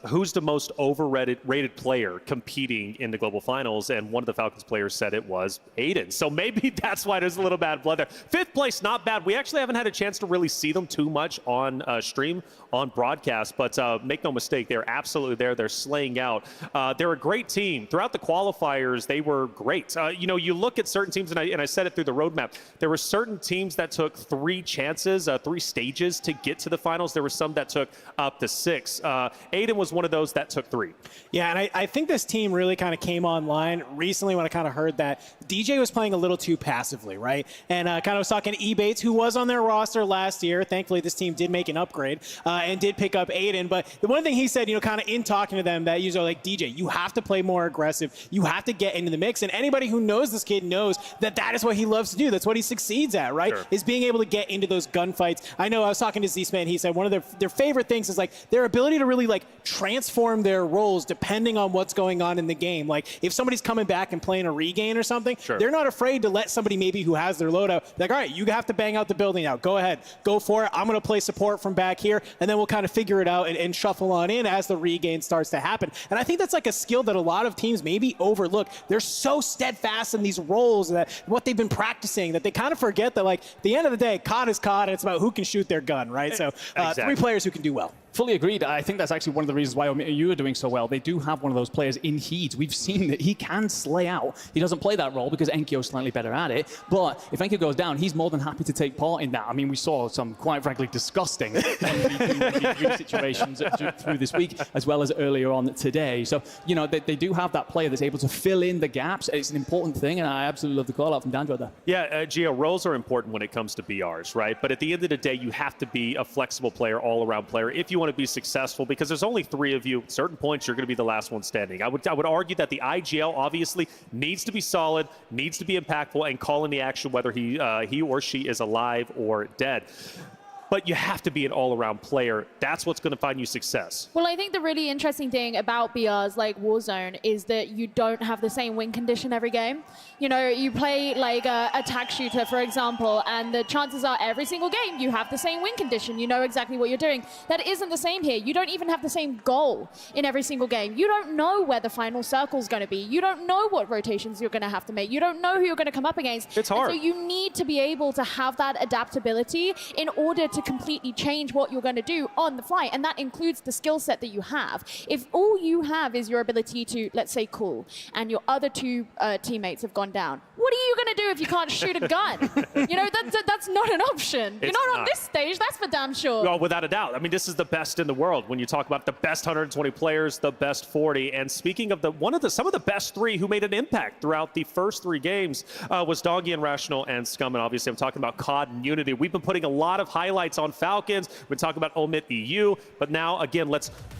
who's the most overrated player competing in the global finals, and one of the Falcons players said it was Aiden. So maybe that's why there's a little bad blood there. 5th place, not bad. We actually haven't had a chance to really see them too much on stream, on broadcast, but make no mistake, they're absolutely there. They're slaying out. They're a great team. throughout the qualifiers, they were great. You know, you look at certain teams, and I said it through the roadmap, there were certain teams that took 3 chances, 3 stages to get to the finals. There were some that took up to 6. Aiden was one of those that took 3. Yeah, and I think this team really kind of came online recently when I kind of heard that DJ was playing a little too passively, right? And kind of was talking to Ebates, who was on their roster last year. Thankfully, this team did make an upgrade and did pick up Aiden. But the one thing he said, you know, kind of in talking to them, that you know, like, DJ, you have to play more aggressive. You have to get into the mix. And anybody who knows this kid knows that that is what he loves to do. That's what he succeeds at, right? Sure. Is being able to get into those gunfights. I know I was talking to Z-Man. He said one of their favorite things is like their ability to really like transform their roles depending on what's going on in the game. Like if somebody's coming back and playing a regain or something, sure, they're not afraid to let somebody maybe who has their loadout, like, all right, you have to bang out the building now. Go ahead, go for it. I'm going to play support from back here, and then we'll kind of figure it out and shuffle on in as the regain starts to happen. And I think that's like a skill that a lot of teams maybe overlook. They're so steadfast in these roles, that what they've been practicing, that they kind of forget that, like, at the end of the day, COD is COD, and it's about who can shoot their gun, right? So exactly. 3 players who can do well. Fully agreed. I think that's actually one of the reasons why you are doing so well. They do have one of those players in Heat. We've seen that he can slay out. He doesn't play that role because Enkyo's slightly better at it. But if Enkyo goes down, he's more than happy to take part in that. I mean, we saw some, quite frankly, disgusting 1v2 situations through this week, as well as earlier on today. So, you know, they do have that player that's able to fill in the gaps. It's an important thing, and I absolutely love the call out from Dandro there. Yeah, Gio, roles are important when it comes to BRs, right? But at the end of the day, you have to be a flexible player, all-around player, if you want to be successful, because there's only 3 of you. At certain points, you're going to be the last one standing. I would argue that the IGL obviously needs to be solid, needs to be impactful, and call in the action whether he or she is alive or dead. But you have to be an all-around player. That's what's going to find you success. Well, I think the really interesting thing about BRs like Warzone is that you don't have the same win condition every game. You know, you play like a attack shooter, for example, and the chances are every single game you have the same win condition. You know exactly what you're doing. That isn't the same here. You don't even have the same goal in every single game. You don't know where the final circle is going to be. You don't know what rotations you're going to have to make. You don't know who you're going to come up against. It's hard. And so you need to be able to have that adaptability in order to completely change what you're going to do on the fly, and that includes the skill set that you have. If all you have is your ability to, let's say, cool, and your other 2 teammates have gone down, what are you going to do if you can't shoot a gun? You know, that's not an option. You're not on this stage, that's for damn sure. Well, without a doubt. I mean, this is the best in the world when you talk about the best 120 players, the best 40. And speaking of some of the best 3 who made an impact throughout the first 3 games was Doggy and Rational and Scum. And obviously, I'm talking about COD and Unity. We've been putting a lot of highlights on Falcons. We've been talking about Omit EU. But now, again,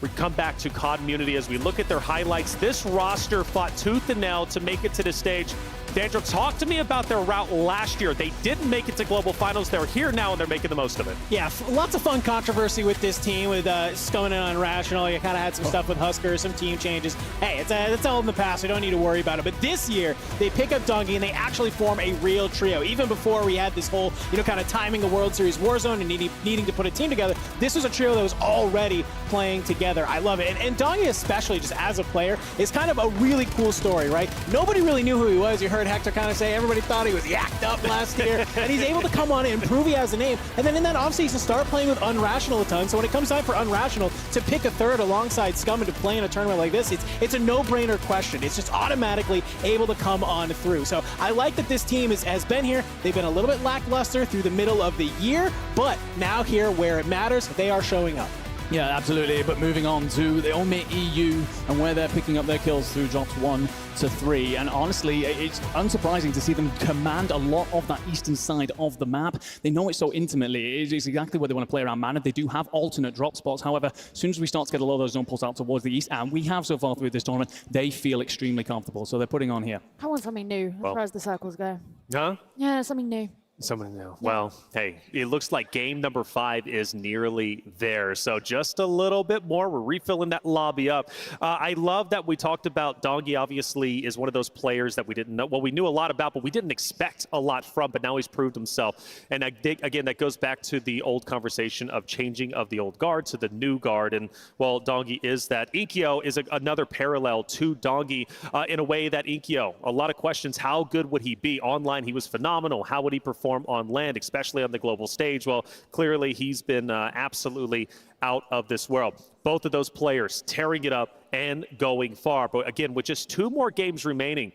we come back to COD and Unity as we look at their highlights. This roster fought tooth and nail to make it to the stage. Dandro, talk to me about their route last year. They didn't make it to Global Finals. They're here now, and they're making the most of it. Yeah, lots of fun controversy with this team, with Scum and Unrational. You kind of had some stuff with Husker, some team changes. Hey, it's all in the past. We don't need to worry about it. But this year, they pick up Donkey, and they actually form a real trio. Even before we had this whole, you know, kind of timing the World Series Warzone and needing to put a team together, this was a trio that was already playing together. I love it. And Donkey, especially just as a player, is kind of a really cool story, right? Nobody really knew who he was. You heard Hector kind of say everybody thought he was yacked up last year, and he's able to come on and prove he has a name. And then in that offseason, start playing with Unrational a ton. So when it comes time for Unrational to pick a third alongside Scum and to play in a tournament like this, it's a no-brainer question. It's just automatically able to come on through. So I like that this team has been here. They've been a little bit lackluster through the middle of the year, but now here where it matters, they are showing up. Yeah, absolutely. But moving on to the Omit EU and where they're picking up their kills through drops 1 to 3. And honestly, it's unsurprising to see them command a lot of that eastern side of the map. They know it so intimately. It is exactly where they want to play around Mana. They do have alternate drop spots. However, as soon as we start to get a lot of those zone pulls out towards the east, and we have so far through this tournament, they feel extremely comfortable. So they're putting on here. I want something new as far as the circles go. Huh? Yeah, something new. Someone new. Well, hey, it looks like game number 5 is nearly there. So just a little bit more. We're refilling that lobby up. I love that we talked about Dongi. Obviously is one of those players that we didn't know. Well, we knew a lot about, but we didn't expect a lot from. But now he's proved himself. And I think, again, that goes back to the old conversation of changing of the old guard to the new guard. And, well, Dongi is that. Inkyo is another parallel to Dongi in a way that Inkyo, a lot of questions. How good would he be? Online, he was phenomenal. How would he perform on land, especially on the global stage? Well, clearly he's been absolutely out of this world. Both of those players tearing it up and going far. But again, with just 2 more games remaining,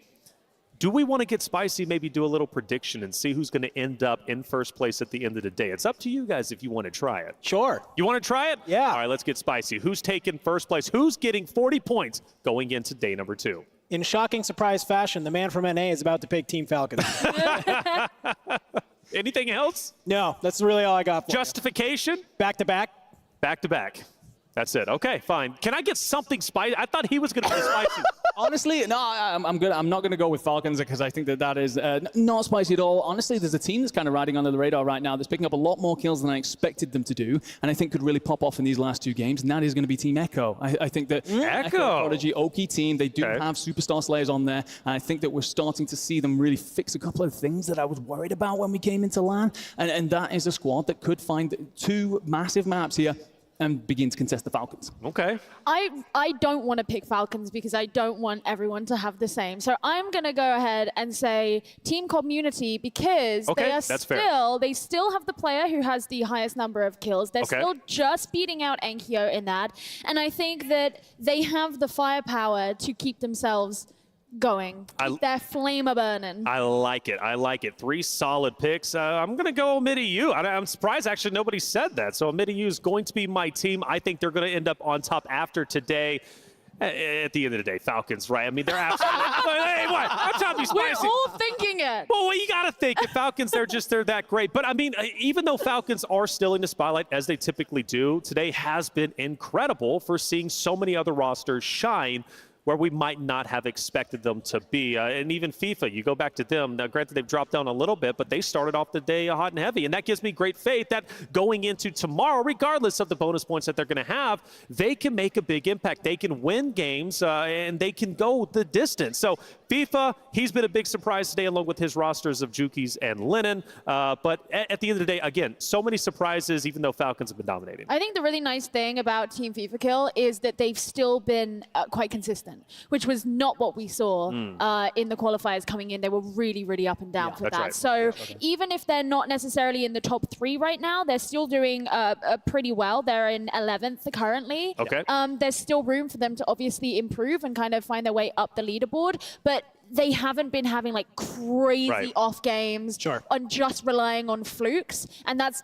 do we want to get spicy, maybe do a little prediction and see who's going to end up in first place at the end of the day? It's up to you guys if you want to try it. Sure. You want to try it? Yeah. All right, let's get spicy. Who's taking first place? Who's getting 40 points going into day number 2? In shocking surprise fashion, the man from NA is about to pick Team Falcons. Anything else? No, that's really all I got for Justification? Back to back. Back to back. That's it. Okay, fine. Can I get something spicy? I thought he was going to be spicy. Honestly, no, I'm good. I'm not going to go with Falcons because I think that is not spicy at all. Honestly, there's a team that's kind of riding under the radar right now that's picking up a lot more kills than I expected them to do, and I think could really pop off in these last 2 games, and that is going to be Team Echo. I think that Echo Prodigy, Oki team, they do have Superstar Slayers on there, and I think that we're starting to see them really fix a couple of things that I was worried about when we came into LAN, and that is a squad that could find 2 massive maps here and begin to contest the Falcons. Okay. I don't want to pick Falcons because I don't want everyone to have the same. So I'm going to go ahead and say Team Community because they still have the player who has the highest number of kills. They're still just beating out Enkyo in that. And I think that they have the firepower to keep themselves going. Keep their flame a-burning. I like it. I like it. 3 solid picks. I'm going to go Omid-EU. I'm surprised actually nobody said that. So Omid-EU is going to be my team. I think they're going to end up on top after today. At the end of the day, Falcons, right? I mean, they're absolutely. Hey, what? I'm trying to be spicy. We're all thinking it. Well, you got to think. If Falcons, they're that great. But I mean, even though Falcons are still in the spotlight as they typically do, today has been incredible for seeing so many other rosters shine where we might not have expected them to be. And even FIFA, you go back to them. Now, granted, they've dropped down a little bit, but they started off the day hot and heavy. And that gives me great faith that going into tomorrow, regardless of the bonus points that they're going to have, they can make a big impact. They can win games, and they can go the distance. So FIFA, he's been a big surprise today, along with his rosters of Jukies and Lennon. But at the end of the day, again, so many surprises, even though Falcons have been dominating. I think the really nice thing about Team FIFA Kill is that they've still been quite consistent, which was not what we saw in the qualifiers coming in. They were really, really up and down for that. Right. So even if they're not necessarily in the top 3 right now, they're still doing pretty well. They're in 11th currently. Okay. There's still room for them to obviously improve and kind of find their way up the leaderboard. But they haven't been having like crazy off games on just relying on flukes. And that's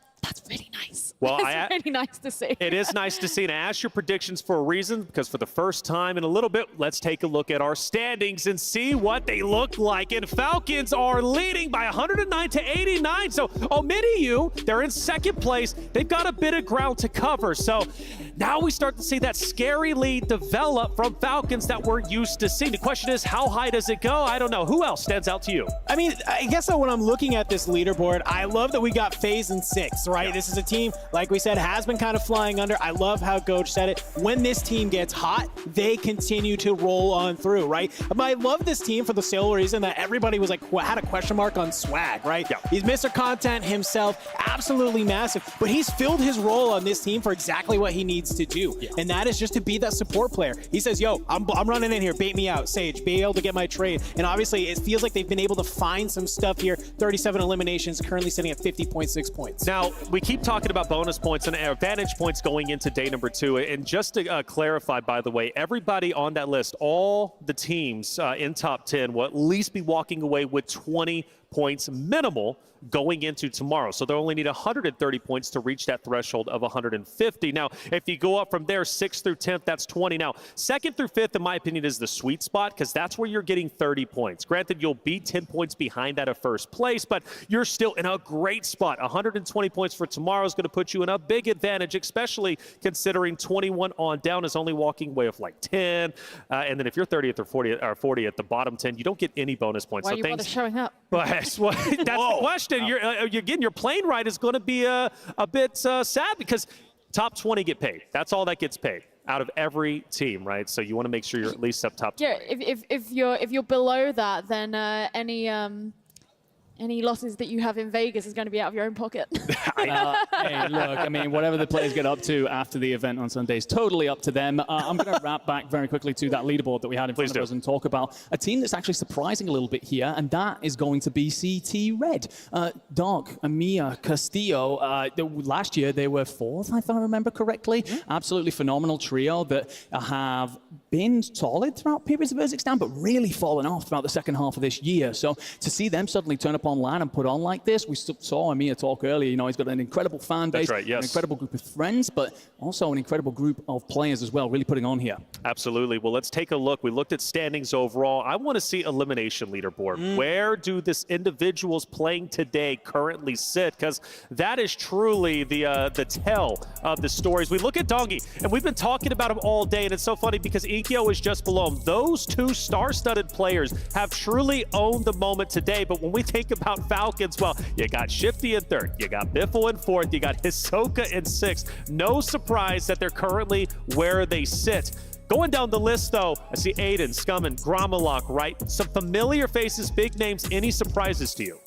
really nice. Well, it's really nice to see. It is nice to see. And I asked your predictions for a reason, because for the first time in a little bit, let's take a look at our standings and see what they look like. And Falcons are leading by 109 to 89. So Omid-EU, they're in 2nd place. They've got a bit of ground to cover. So now we start to see that scary lead develop from Falcons that we're used to seeing. The question is, how high does it go? I don't know. Who else stands out to you? I mean, I guess that when I'm looking at this leaderboard, I love that we got FaZe in 6th, right? This is a team, like we said, has been kind of flying under. I love how Goj said it. When this team gets hot, they continue to roll on through, right? But I love this team for the sole reason that everybody was like, had a question mark on Swag, right? Yeah. He's Mr. Content himself, absolutely massive, but he's filled his role on this team for exactly what he needs to do. Yeah. And that is just to be that support player. He says, yo, I'm running in here, bait me out, Sage, be able to get my trade. And obviously it feels like they've been able to find some stuff here. 37 eliminations, currently sitting at 50.6 points. Now, we keep talking about bonus points and advantage points going into day number 2. And just to clarify, by the way, everybody on that list, all the teams in top 10 will at least be walking away with 20 points minimal going into tomorrow. So they only need 130 points to reach that threshold of 150. Now, if you go up from there, 6th through 10th, that's 20. Now, 2nd through 5th, in my opinion, is the sweet spot because that's where you're getting 30 points. Granted, you'll be 10 points behind that of 1st place, but you're still in a great spot. 120 points for tomorrow is going to put you in a big advantage, especially considering 21 on down is only walking away of like 10. And then if you're 30th or 40 at the bottom 10, you don't get any bonus points. Why so are you bother showing up? But that's the question. Again, your plane ride is going to be a bit sad because top 20 get paid. That's all that gets paid out of every team, right? So you want to make sure you're at least up top 20. Yeah, if you're below that, then any Any losses that you have in Vegas is going to be out of your own pocket. Hey, look, I mean, whatever the players get up to after the event on Sunday is totally up to them. I'm going to wrap back very quickly to that leaderboard that we had in front of us and talk about a team that's actually surprising a little bit here, and that is going to be CT Red. Dog, Amia, Castillo, last year they were 4th, if I remember correctly. Absolutely phenomenal trio that have been solid throughout periods of Kazakhstan, but really fallen off throughout the second half of this year. So to see them suddenly turn up online and put on like this, we saw Amir talk earlier, you know, he's got an incredible fan base, right, yes. an incredible group of friends, but also an incredible group of players as well, really putting on here. Absolutely. Well, let's take a look. We looked at standings overall. I want to see elimination leaderboard. Where do this individuals playing today currently sit? Because that is truly the tell of the stories. We look at Dongi, and we've been talking about him all day, and it's so funny because Ikyo is just below him. Those two star-studded players have truly owned the moment today, but when we think about Falcons, well, you got Shifty in 3rd, you got Biffle in 4th, you got Hisoka in 6th. No surprise that they're currently where they sit. Going down the list, though, I see Aiden, Scummin, Gromalok, right? Some familiar faces, big names. Any surprises to you?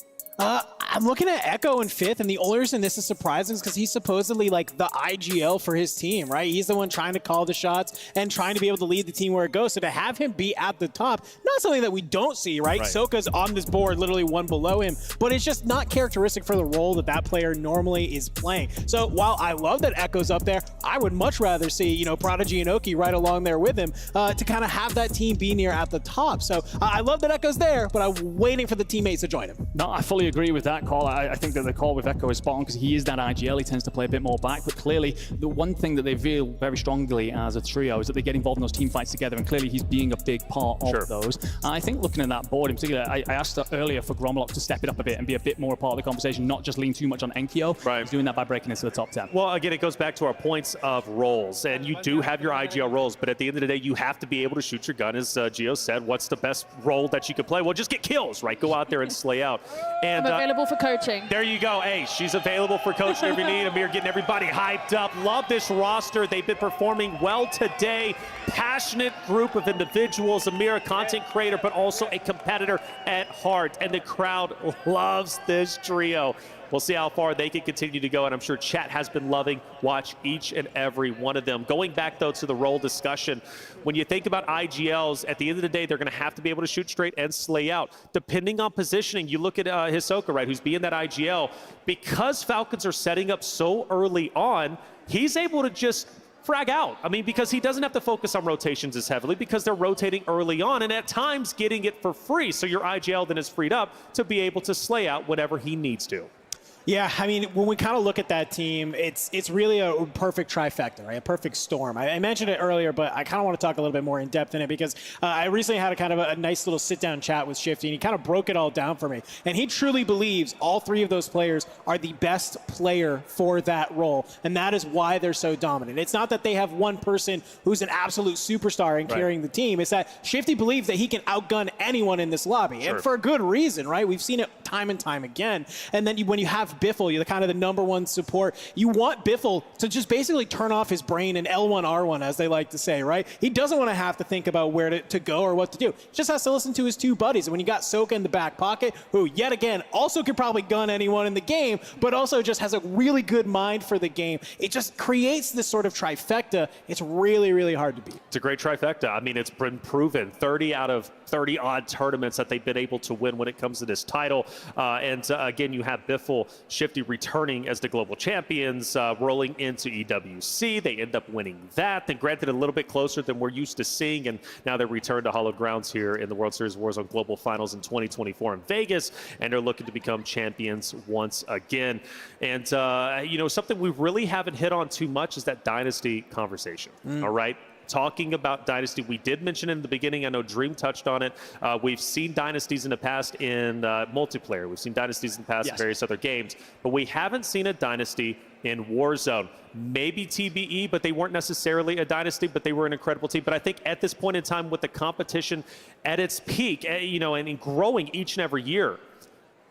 I'm looking at Echo in 5th, and the only reason this is surprising is because he's supposedly like the IGL for his team, right? He's the one trying to call the shots and trying to be able to lead the team where it goes. So to have him be at the top, not something that we don't see, right? Soka's on this board, literally one below him, but it's just not characteristic for the role that that player normally is playing. So while I love that Echo's up there, I would much rather see, you know, Prodigy and Oki right along there with him to kind of have that team be near at the top. So I love that Echo's there, but I'm waiting for the teammates to join him. No, I fully agree with that call. I think that the call with Echo is spot on because he is that IGL. He tends to play a bit more back, but clearly the one thing that they feel very strongly as a trio is that they get involved in those team fights together, and clearly he's being a big part of those. I think looking at that board in particular, I asked earlier for Gromalok to step it up a bit and be a bit more a part of the conversation, not just lean too much on Enkyo. He's doing that by breaking into the top 10. Well, again, it goes back to our points of roles, and you do have your IGL roles, but at the end of the day, you have to be able to shoot your gun. As Gio said, what's the best role that you could play? Well, just get kills, right? Go out there and slay out. And I'm available for coaching. There you go. Hey, she's available for coaching if you need. Amir getting everybody hyped up. Love this roster. They've been performing well today. Passionate group of individuals. Amir, a content creator, but also a competitor at heart. And the crowd loves this trio. We'll see how far they can continue to go, and I'm sure chat has been loving watch each and every one of them. Going back, though, to the role discussion, when you think about IGLs, at the end of the day, they're going to have to be able to shoot straight and slay out. Depending on positioning, you look at Hisoka, right, who's being that IGL. Because Falcons are setting up so early on, he's able to just frag out. I mean, because he doesn't have to focus on rotations as heavily because they're rotating early on and at times getting it for free. So your IGL then is freed up to be able to slay out whenever he needs to. Yeah, I mean, when we kind of look at that team, it's really a perfect trifecta, right? A perfect storm. I mentioned it earlier, but I kind of want to talk a little bit more in depth in it because I recently had a kind of a nice little sit-down chat with Shifty, and he kind of broke it all down for me. And he truly believes all three of those players are the best player for that role, and that is why they're so dominant. It's not that they have one person who's an absolute superstar and carrying the team. It's that Shifty believes that he can outgun anyone in this lobby, and for a good reason, right? We've seen it time and time again. And then when you have Biffle, you're kind of the number one support. You want Biffle to just basically turn off his brain in L1R1, as they like to say, right? He doesn't want to have to think about where to go or what to do. He just has to listen to his two buddies. And when you got Soka in the back pocket, who yet again also could probably gun anyone in the game, but also just has a really good mind for the game, it just creates this sort of trifecta. It's really, really hard to beat. It's a great trifecta. I mean, it's been proven 30 out of 30 odd tournaments that they've been able to win when it comes to this title. Again, you have Biffle, Shifty returning as the global champions, rolling into EWC. They end up winning that. Then granted, a little bit closer than we're used to seeing, and now they return to Hollow Grounds here in the World Series Warzone Global Finals in 2024 in Vegas, and they're looking to become champions once again. And, you know, something we really haven't hit on too much is that Dynasty conversation, all right? Talking about Dynasty, we did mention in the beginning, I know Dream touched on it, we've seen Dynasties in the past in multiplayer. We've seen Dynasties in the past in various other games, but we haven't seen a Dynasty in Warzone. Maybe TBE, but they weren't necessarily a Dynasty, but they were an incredible team. But I think at this point in time with the competition at its peak, you know, and growing each and every year,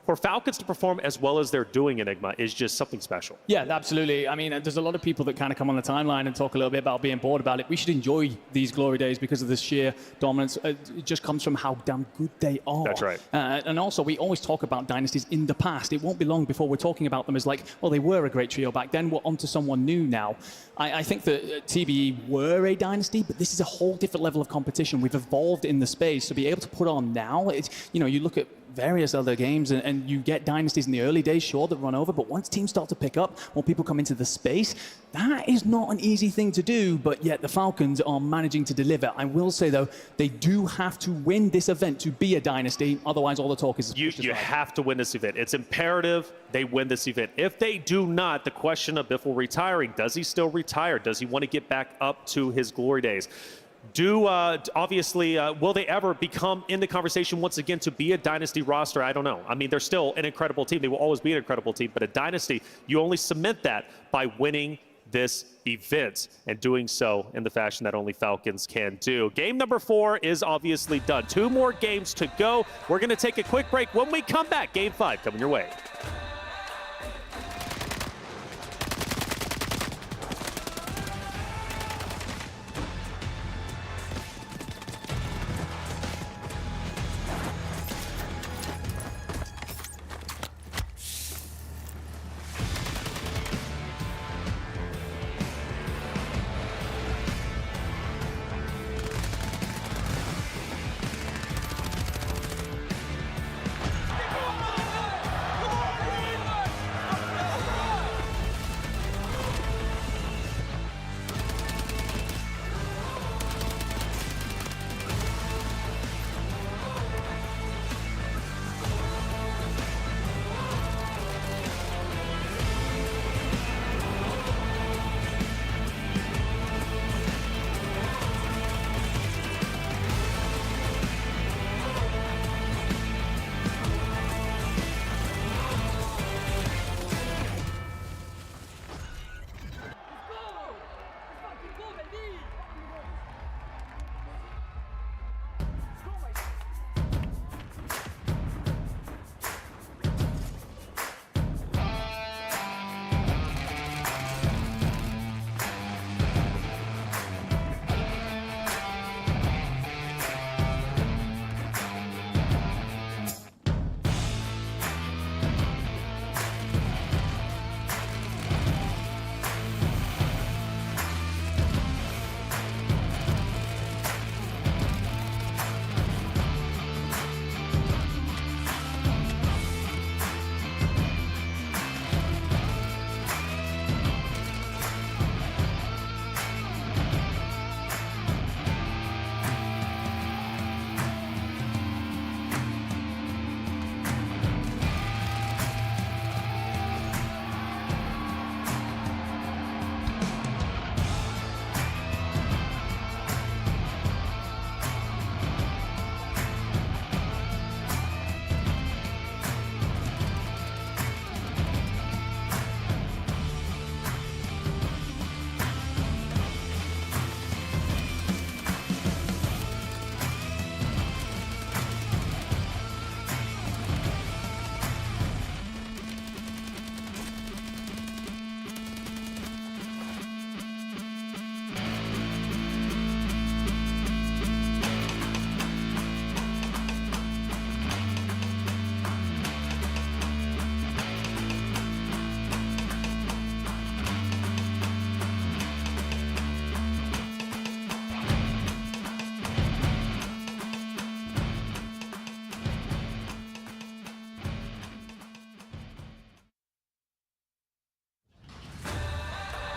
for Falcons to perform as well as they're doing, Enigma, is just something special. Yeah, absolutely. I mean, there's a lot of people that kind of come on the timeline and talk a little bit about being bored about it. We should enjoy these glory days because of the sheer dominance. It just comes from how damn good they are. That's right. And also, we always talk about dynasties in the past. It won't be long before we're talking about them as like, well, they were a great trio back then. We're onto someone new now. I think that TBE were a dynasty, but this is a whole different level of competition. We've evolved in the space, so be able to put on now, it's, you know, you look at various other games and you get dynasties in the early days, sure, that run over, but once teams start to pick up, when people come into the space, that is not an easy thing to do, but yet the Falcons are managing to deliver. I will say, though, they do have to win this event to be a dynasty, otherwise all the talk is... You have to win this event. It's imperative they win this event. If they do not, the question of Biffle retiring, does he still retire? Does he want to get back up to his glory days? Obviously, will they ever become in the conversation once again to be a dynasty roster? I don't know. I mean, they're still an incredible team. They will always be an incredible team, but a dynasty, you only cement that by winning this event and doing so in the fashion that only Falcons can do. Game number 4 is obviously done. 2 more games to go. We're going to take a quick break. When we come back, Game 5 coming your way.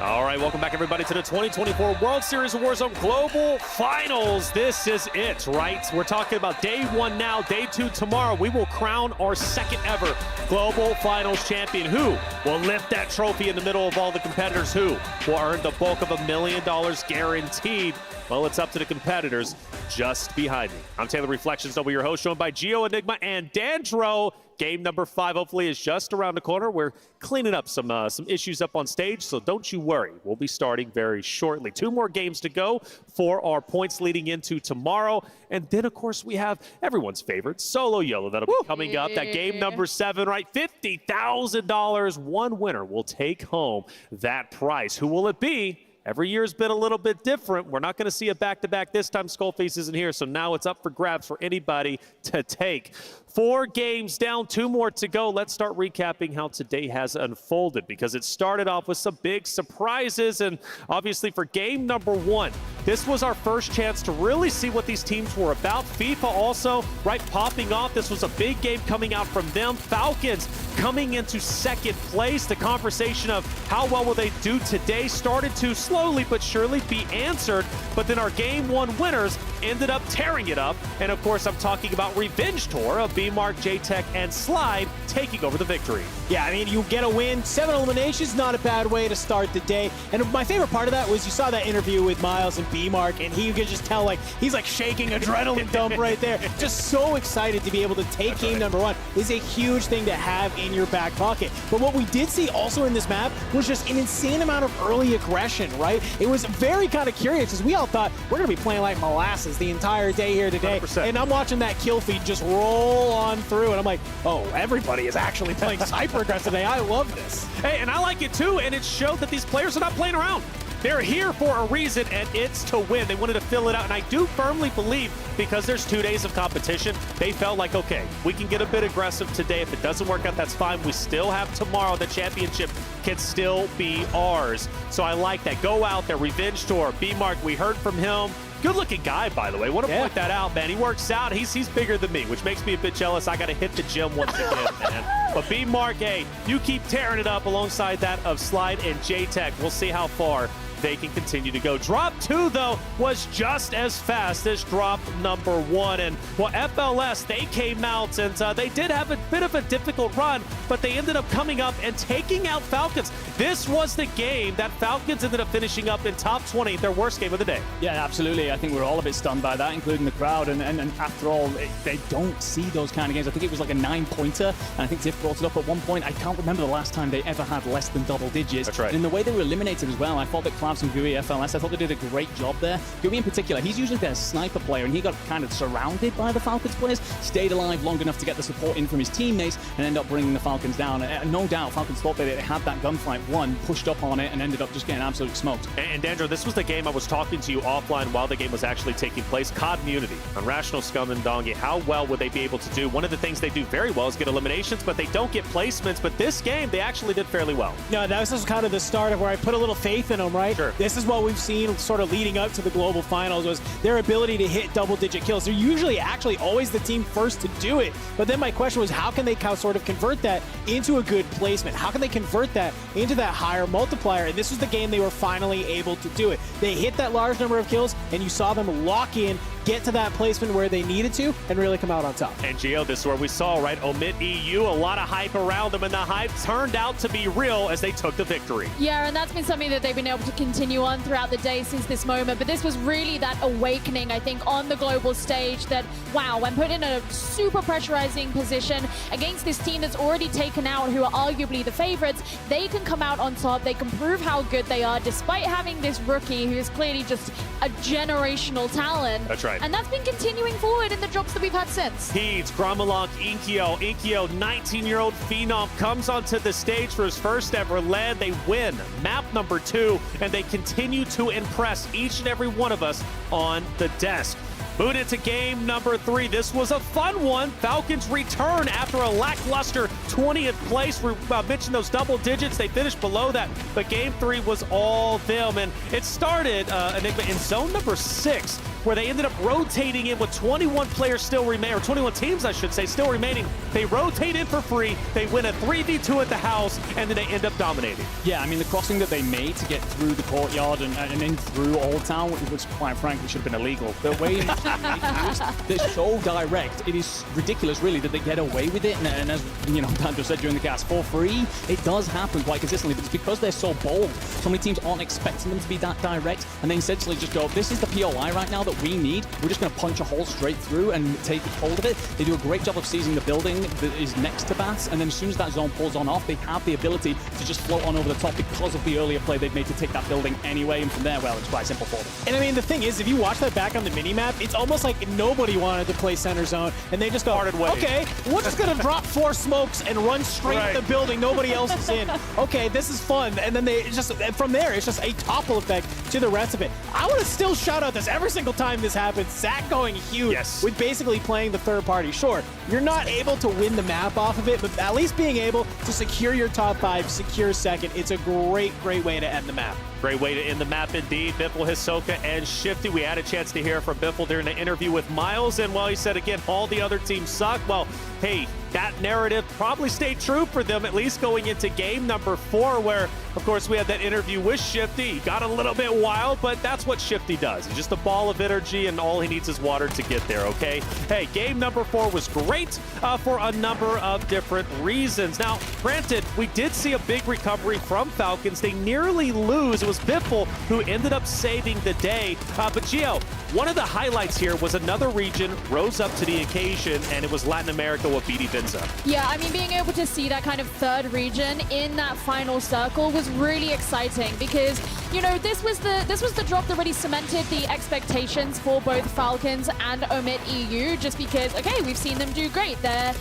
All right, welcome back, everybody, to the 2024 World Series of Warzone Global Finals. This is it, right? We're talking about day 1 now, day 2 tomorrow. We will crown our second ever Global Finals champion. Who will lift that trophy in the middle of all the competitors? Who will earn the bulk of $1 million guaranteed? Well, it's up to the competitors just behind me. I'm Taylor Reflections, I'll be your host, joined by Gio, Enigma, and Dandro. Game number 5 hopefully is just around the corner. We're cleaning up some issues up on stage, so don't you worry. We'll be starting very shortly. 2 more games to go for our points leading into tomorrow. And then, of course, we have everyone's favorite, Solo Yolo. That'll be coming up. That game number 7, right? $50,000. One winner will take home that prize. Who will it be? Every year's been a little bit different. We're not going to see a back-to-back this time. Skullface isn't here, so now it's up for grabs for anybody to take. 4 games down, 2 more to go. Let's start recapping how today has unfolded, because it started off with some big surprises. And obviously for game number 1, this was our first chance to really see what these teams were about. FIFA also, right, popping off. This was a big game coming out from them. Falcons coming into second place. The conversation of how well will they do today started to slowly but surely be answered. But then our game 1 winners ended up tearing it up. And of course, I'm talking about Revenge Tour of B-Mark, J-Tech, and Slide taking over the victory. Yeah, I mean, you get a win. 7 eliminations, not a bad way to start the day. And my favorite part of that was you saw that interview with Miles and B-Mark, and you could just tell, like, he's like shaking adrenaline dump right there. Just so excited to be able to take game number 1 is a huge thing to have in your back pocket. But what we did see also in this map was just an insane amount of early aggression, right? It was very kind of curious, because we all thought we're going to be playing like molasses the entire day here today. 100%. And I'm watching that kill feed just roll on through, and I'm like, oh, everybody is actually playing hyper aggressive today. I love this. Hey, and I like it too, and it showed that these players are not playing around. They're here for a reason, and it's to win. They wanted to fill it out, and I do firmly believe, because there's 2 days of competition, they felt like, okay, we can get a bit aggressive today. If it doesn't work out, that's fine. We still have tomorrow. The championship can still be ours. So I like that. Go out there, Revenge Tour. B-Mark, we heard from him. Good-looking guy, by the way. Want to point that out, man. He works out. He's bigger than me, which makes me a bit jealous. I got to hit the gym once again, man. But B-Mark, hey, you keep tearing it up alongside that of Slide and J-Tech. We'll see how far they can continue to go. Drop 2, though, was just as fast as drop number 1. And, well, FLS, they came out, and they did have a bit of a difficult run, but they ended up coming up and taking out Falcons. This was the game that Falcons ended up finishing up in top 20, their worst game of the day. Yeah, absolutely. I think we're all a bit stunned by that, including the crowd. And after all, they don't see those kind of games. I think it was like a 9-pointer, and I think Tiff brought it up at one point. I can't remember the last time they ever had less than double digits. That's right. And in the way they were eliminated as well, I thought that Clavs and Gui FLS, I thought they did a great job there. Gui in particular, he's usually their sniper player, and he got kind of surrounded by the Falcons players, stayed alive long enough to get the support in from his teammates, and end up bringing the Falcons down. And no doubt, Falcons thought they had that gunfight won, pushed up on it, and ended up just getting absolutely smoked. And Dandro, this was the game I was talking to you offline while the game was actually taking place. COD Immunity, Unrational Scum and Dongi, how well would they be able to do? One of the things they do very well is get eliminations, but they don't get placements. But this game, they actually did fairly well. No, that was kind of the start of where I put a little faith in them, right? Sure. This is what we've seen sort of leading up to the global finals, was their ability to hit double-digit kills. They're usually actually always the team first to do it. But then my question was, how can they sort of convert that into a good placement? How can they convert that into that higher multiplier? And this was the game they were finally able to do it. They hit that large number of kills, and you saw them lock in, get to that placement where they needed to, and really come out on top. And Gio, this is where we saw, right, Omit EU, a lot of hype around them, and the hype turned out to be real as they took the victory. Yeah, and that's been something that they've been able to continue on throughout the day since this moment. But this was really that awakening, I think, on the global stage that, wow, when put in a super pressurizing position against this team that's already taken out, who are arguably the favorites, they can come out on top. They can prove how good they are, despite having this rookie who is clearly just a generational talent. That's right. And that's been continuing forward in the drops that we've had since. Heeds, Gromalonk, Inkyo, 19-year-old phenom, comes onto the stage for his first ever LAN. They win map number 2, and they continue to impress each and every one of us on the desk. Moving into game number 3. This was a fun one. Falcons return after a lackluster 20th place. We mentioned those double digits. They finished below that, but game 3 was all them. And it started, Enigma, in zone number 6, where they ended up rotating in with 21 players still remaining, or 21 teams, I should say, still remaining. They rotate in for free. They win a 3v2 at the house, and then they end up dominating. Yeah, I mean, the crossing that they made to get through the courtyard and in through Old Town, which quite frankly should have been illegal. The way they're so direct, it is ridiculous, really, that they get away with it. And as you know, Dan just said during the cast, for free, it does happen quite consistently, but it's because they're so bold. So many teams aren't expecting them to be that direct, and they essentially just go, this is the POI right now that that we need. We're just going to punch a hole straight through and take hold of it. They do a great job of seizing the building that is next to Bats, and then as soon as that zone pulls on off, they have the ability to just float on over the top because of the earlier play they've made to take that building anyway, and from there, well, it's quite simple for them. And I mean, the thing is, if you watch that back on the mini-map, it's almost like nobody wanted to play center zone, and they just go, okay, we're just going to drop 4 smokes and run straight at the building. Nobody else is in. Okay, this is fun. And then they just, from there, it's just a topple effect to the rest of it. I want to still shout out this every single time this happens. Zach going huge with basically playing the third party. Sure, you're not able to win the map off of it, but at least being able to secure your top 5, secure second, it's a great way to end the map. Great way to end the map indeed. Biffle, Hisoka, and Shifty. We had a chance to hear from Biffle during the interview with Miles, and while he said again, all the other teams suck, well, hey, that narrative probably stayed true for them, at least going into game number 4, where, of course, we had that interview with Shifty. He got a little bit wild, but that's what Shifty does. He's just a ball of energy, and all he needs is water to get there, okay? Hey, game number 4 was great for a number of different reasons. Now, granted, we did see a big recovery from Falcons. They nearly lose. It was Biffle who ended up saving the day. But Gio, one of the highlights here was another region rose up to the occasion, and it was Latin America with BD Venza. Yeah, I mean, being able to see that kind of third region in that final circle was really exciting because, you know, this was the drop that really cemented the expectations for both Falcons and Omit EU, just because, okay, we've seen them do great. They're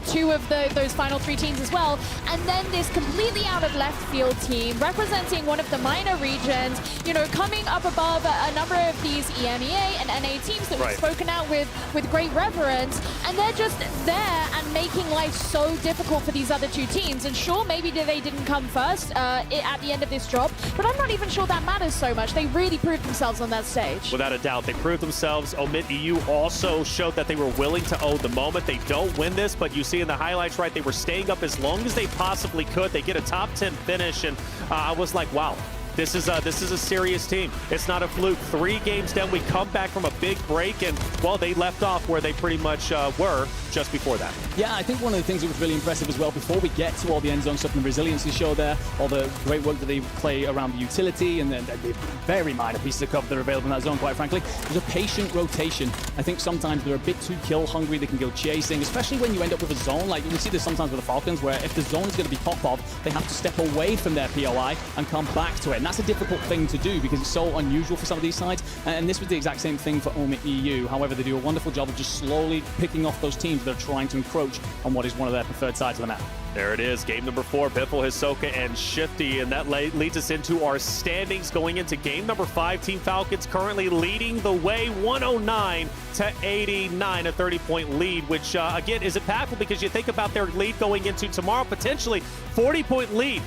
2 of those final 3 teams as well. And then this completely out of left field team representing one of the minor regions, you know, coming up above a number of these EMEA and NA teams that we've spoken out with great reverence, and they're just there and making life so difficult for these other 2 teams. And sure, maybe they didn't come first at the end of this drop, but I'm not even sure that matters so much. They really proved themselves on that stage. Without a doubt, they proved themselves. Omit EU also showed that they were willing to own the moment. They don't win this, but you see in the highlights, right, they were staying up as long as they possibly could. They get a top 10 finish, and I was like, wow. This is a serious team. It's not a fluke. 3 games down, we come back from a big break, and, well, they left off where they pretty much were just before that. Yeah, I think one of the things that was really impressive as well, before we get to all the end zone stuff and the resiliency show there, all the great work that they play around the utility and then the very minor pieces of cover that are available in that zone, quite frankly, there's a patient rotation. I think sometimes they're a bit too kill hungry. They can go chasing, especially when you end up with a zone. Like, you see this sometimes with the Falcons, where if the zone is going to be pop-off, they have to step away from their POI and come back to it. And that's a difficult thing to do because it's so unusual for some of these sides. And this was the exact same thing for Omit EU. However, they do a wonderful job of just slowly picking off those teams that are trying to encroach on what is one of their preferred sides of the map. There it is, game number 4, Biffle, Hisoka, and Shifty, and that leads us into our standings going into game number 5. Team Falcons currently leading the way, 109 to 89, a 30-point lead, which, again, is impactful because you think about their lead going into tomorrow, potentially 40-point lead.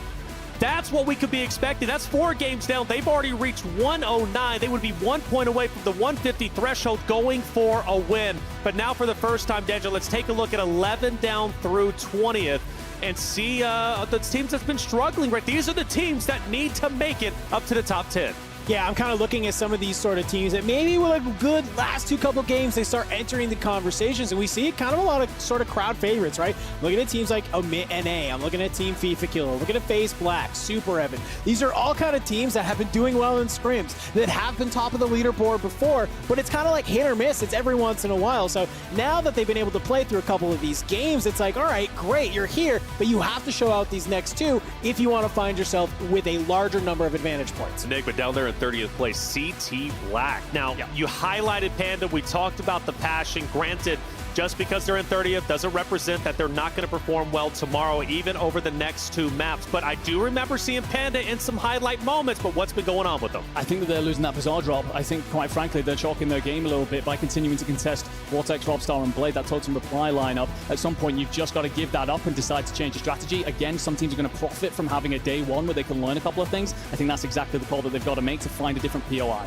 That's what we could be expecting. That's 4 games down. They've already reached 109. They would be 1 point away from the 150 threshold going for a win. But now for the first time, Daniel, let's take a look at 11 down through 20th and see the teams that's been struggling, right? These are the teams that need to make it up to the top 10. Yeah, I'm kind of looking at some of these sort of teams that maybe with a good last 2 couple games, they start entering the conversations, and we see kind of a lot of sort of crowd favorites, right? Looking at teams like Omit NA, I'm looking at Team FIFA Killer, looking at FaZe Black, Super Evan. These are all kind of teams that have been doing well in scrims, that have been top of the leaderboard before, but it's kind of like hit or miss. It's every once in a while. So now that they've been able to play through a couple of these games, it's like, all right, great, you're here, but you have to show out these next 2 if you want to find yourself with a larger number of advantage points. Enigma down there in 30th place, CT Black. Now, you highlighted Panda. We talked about the passion. Granted, just because they're in 30th doesn't represent that they're not going to perform well tomorrow, even over the next 2 maps. But I do remember seeing Panda in some highlight moments, but what's been going on with them? I think that they're losing that Bazaar drop. I think, quite frankly, they're chalking their game a little bit by continuing to contest Vortex, Robstar, and Blade, that Totem Reply lineup. At some point, you've just got to give that up and decide to change your strategy. Again, some teams are going to profit from having a day 1 where they can learn a couple of things. I think that's exactly the call that they've got to make to find a different POI.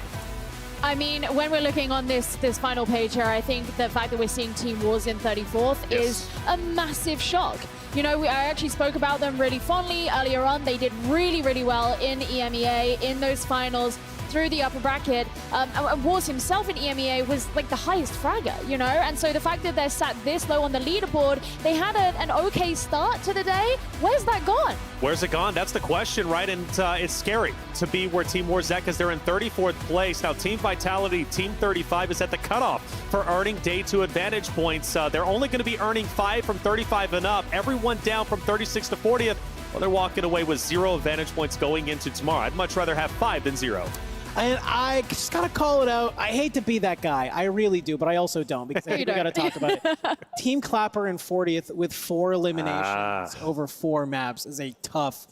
I mean, when we're looking on this final page here, I think the fact that we're seeing Team Wars in 34th is a massive shock. You know, I actually spoke about them really fondly earlier on. They did really, really well in EMEA in those finals. It's through the upper bracket. And Wars himself in EMEA was like the highest fragger, you know? And so the fact that they're sat this low on the leaderboard, they had an okay start to the day. Where's that gone? Where's it gone? That's the question, right? And it's scary to be where Team War's at because they're in 34th place. Now, Team Vitality, Team 35 is at the cutoff for earning day 2 advantage points. They're only going to be earning 5 from 35 and up. Everyone down from 36 to 40th. Well, they're walking away with 0 advantage points going into tomorrow. I'd much rather have 5 than 0. And I just got to call it out. I hate to be that guy. I really do, but I also don't because I think we got to talk about it. Team Clapper in 40th with 4 eliminations over 4 maps is a tough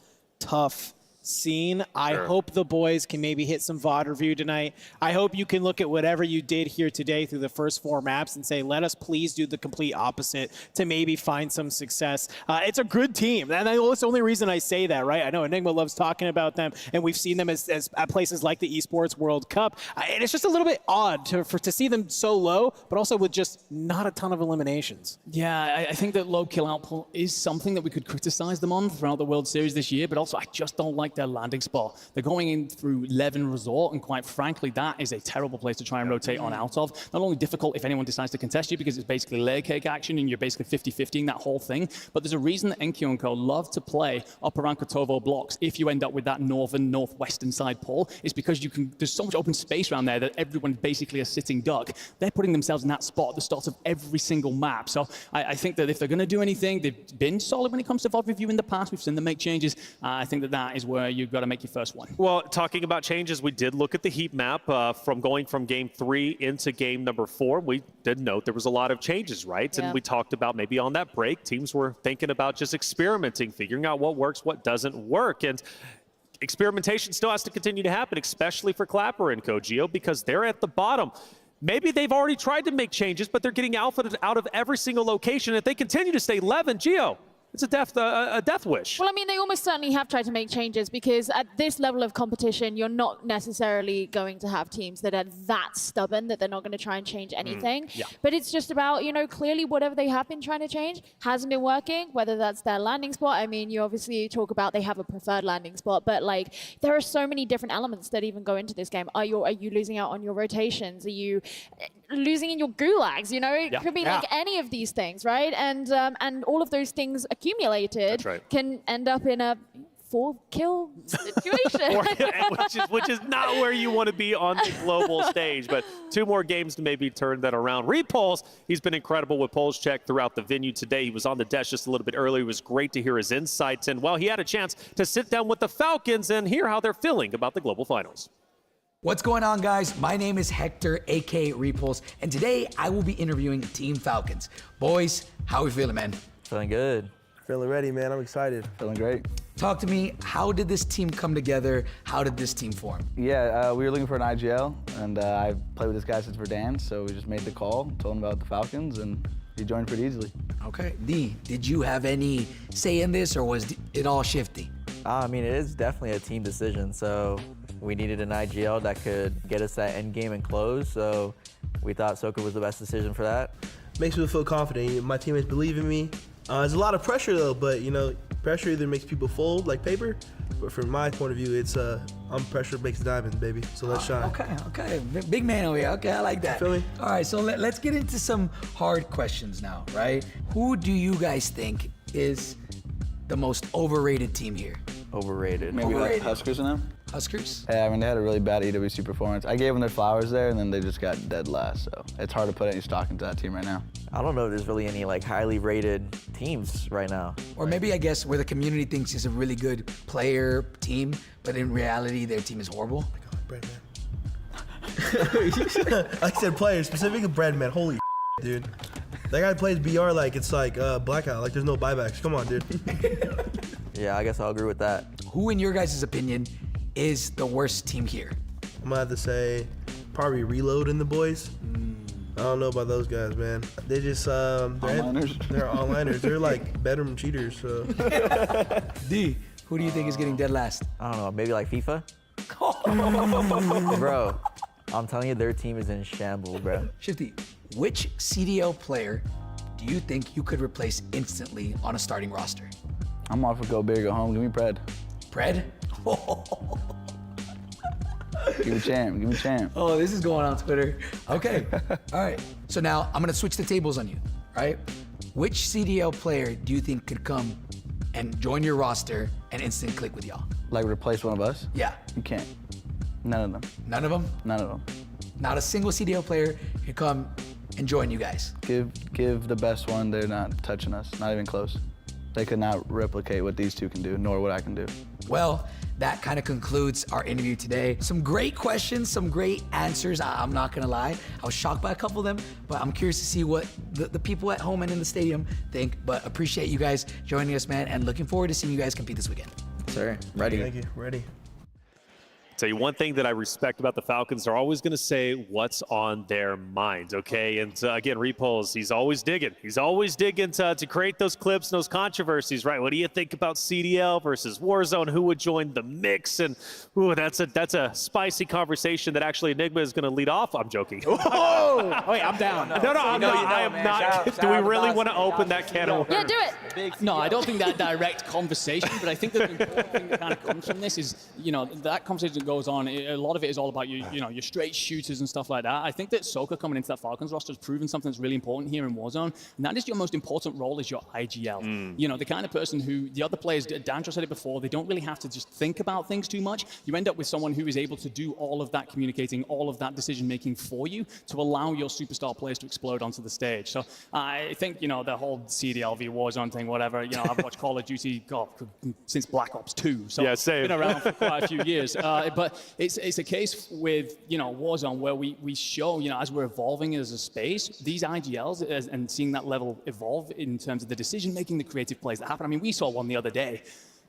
scene. I hope the boys can maybe hit some VOD review tonight. I hope you can look at whatever you did here today through the first 4 maps and say, let us please do the complete opposite to maybe find some success. It's a good team, and that's the only reason I say that, right? I know Enigma loves talking about them, and we've seen them as at places like the Esports World Cup, and it's just a little bit odd to see them so low, but also with just not a ton of eliminations. Yeah, I think that low kill output is something that we could criticize them on throughout the World Series this year, but also I just don't like their landing spot. They're going in through Levin Resort, and quite frankly, that is a terrible place to try and rotate on out of. Not only difficult if anyone decides to contest you because it's basically layer cake action and you're basically 50-50ing that whole thing, but there's a reason that NQ and Co love to play up around Kotovo blocks if you end up with that northwestern side pull. It's because there's so much open space around there that everyone basically a sitting duck. They're putting themselves in that spot at the start of every single map. So I think that if they're going to do anything, they've been solid when it comes to VOD review in the past. We've seen them make changes. I think that is where you've got to make your first one. Well, talking about changes, we did look at the heat map from going from game 3 into game number 4. We did note there was a lot of changes, right? Yeah. And we talked about maybe on that break, teams were thinking about just experimenting, figuring out what works, what doesn't work. And experimentation still has to continue to happen, especially for Clapper and Kogio, because they're at the bottom. Maybe they've already tried to make changes, but they're getting alpha out of every single location. If they continue to stay 11, Gio, it's a death wish. Well, I mean, they almost certainly have tried to make changes because at this level of competition, you're not necessarily going to have teams that are that stubborn that they're not going to try and change anything. Yeah. But it's just about, clearly whatever they have been trying to change hasn't been working, whether that's their landing spot. I mean, you obviously talk about they have a preferred landing spot, but like there are so many different elements that even go into this game. Are you losing out on your rotations? Are you losing in your gulags? It could be like any of these things, right? And all of those things accumulated can end up in a 4-kill situation. which is not where you want to be on the global stage. But 2 more games to maybe turn that around. Repulse, he's been incredible with pulse check throughout the venue today. He was on the desk just a little bit earlier. It was great to hear his insights. And, well, he had a chance to sit down with the Falcons and hear how they're feeling about the global finals. What's going on, guys? My name is Hector, aka Repulse, and today I will be interviewing Team Falcons. Boys, how are we feeling, man? Feeling good. Feeling ready, man. I'm excited. Feeling great. Talk to me. How did this team come together? How did this team form? Yeah, we were looking for an IGL, and I've played with this guy since Verdansk, so we just made the call, told him about the Falcons, and he joined pretty easily. Okay. D, did you have any say in this, or was it all shifty? I mean, it is definitely a team decision, so we needed an IGL that could get us that end game and close, so we thought Wsow was the best decision for that. Makes me feel confident. My teammates believe in me. There's a lot of pressure though, but pressure either makes people fold like paper, but from my point of view, it's pressure makes diamonds, baby. So let's shine. Okay. Big man over here. Okay, I like that. You feel me? All right, so let's get into some hard questions now, right? Who do you guys think is the most overrated team here? Overrated. Maybe like Huskers and them? Huskers? Yeah, I mean, they had a really bad EWC performance. I gave them their flowers there, and then they just got dead last, so it's hard to put any stock into that team right now. I don't know if there's really any like highly rated teams right now. Or maybe, I guess, where the community thinks is a really good player team, but in reality, their team is horrible. Oh my God, Breadman. I said players, specifically Breadman. Holy dude. That guy plays BR like it's like Blackout, like there's no buybacks. Come on, dude. Yeah, I guess I'll agree with that. Who, in your guys' opinion, is the worst team here? I'm gonna have to say probably Reload and the boys. I don't know about those guys, man. They just Onliners? They're onliners. They're like bedroom cheaters. So. D, who do you think is getting dead last? I don't know, maybe like FIFA? Bro, I'm telling you, their team is in shambles, bro. Shifty, which CDL player do you think you could replace instantly on a starting roster? I'm off to go big, go home. Give me Pred. Pred? Give me champ. Give me champ. Oh, this is going on Twitter. Okay. All right. So now I'm going to switch the tables on you, right? Which CDL player do you think could come and join your roster and instant click with y'all? Like replace one of us? Yeah. You can't. None of them. None of them? None of them. Not a single CDL player could come and join you guys. Give the best one. They're not touching us. Not even close. They could not replicate what these two can do, nor what I can do. Well, that kind of concludes our interview today. Some great questions, some great answers. I'm not gonna lie. I was shocked by a couple of them, but I'm curious to see what the people at home and in the stadium think. But appreciate you guys joining us, man, and looking forward to seeing you guys compete this weekend. Sir, ready. Thank you. Ready. Tell you one thing that I respect about the Falcons, they're always going to say what's on their minds, okay? And again, Repulse, he's always digging. He's always digging to create those clips and those controversies, right? What do you think about CDL versus Warzone? Who would join the mix? And ooh, that's a spicy conversation that actually Enigma is going to lead off. I'm joking. Oh, wait, I'm down. No, I'm not. I am not. Do we really want to open that can of worms? Yeah, do it. No, I don't think that direct conversation, but I think that the important thing that kind of comes from this is, that conversation goes on. A lot of it is all about your straight shooters and stuff like that. I think that Soka coming into that Falcons roster has proven something that's really important here in Warzone, and that is your most important role is your IGL. The kind of person who the other players, Dancho said it before, they don't really have to just think about things too much. You end up with someone who is able to do all of that communicating, all of that decision making for you to allow your superstar players to explode onto the stage. So I think the whole CDL v Warzone thing, whatever. I've watched Call of Duty since Black Ops 2, so yeah, same. Been around for quite a few years. But it's a case with Warzone where we show as we're evolving as a space, these IGLs and seeing that level evolve in terms of the decision making, the creative plays that happen. I mean, we saw one the other day.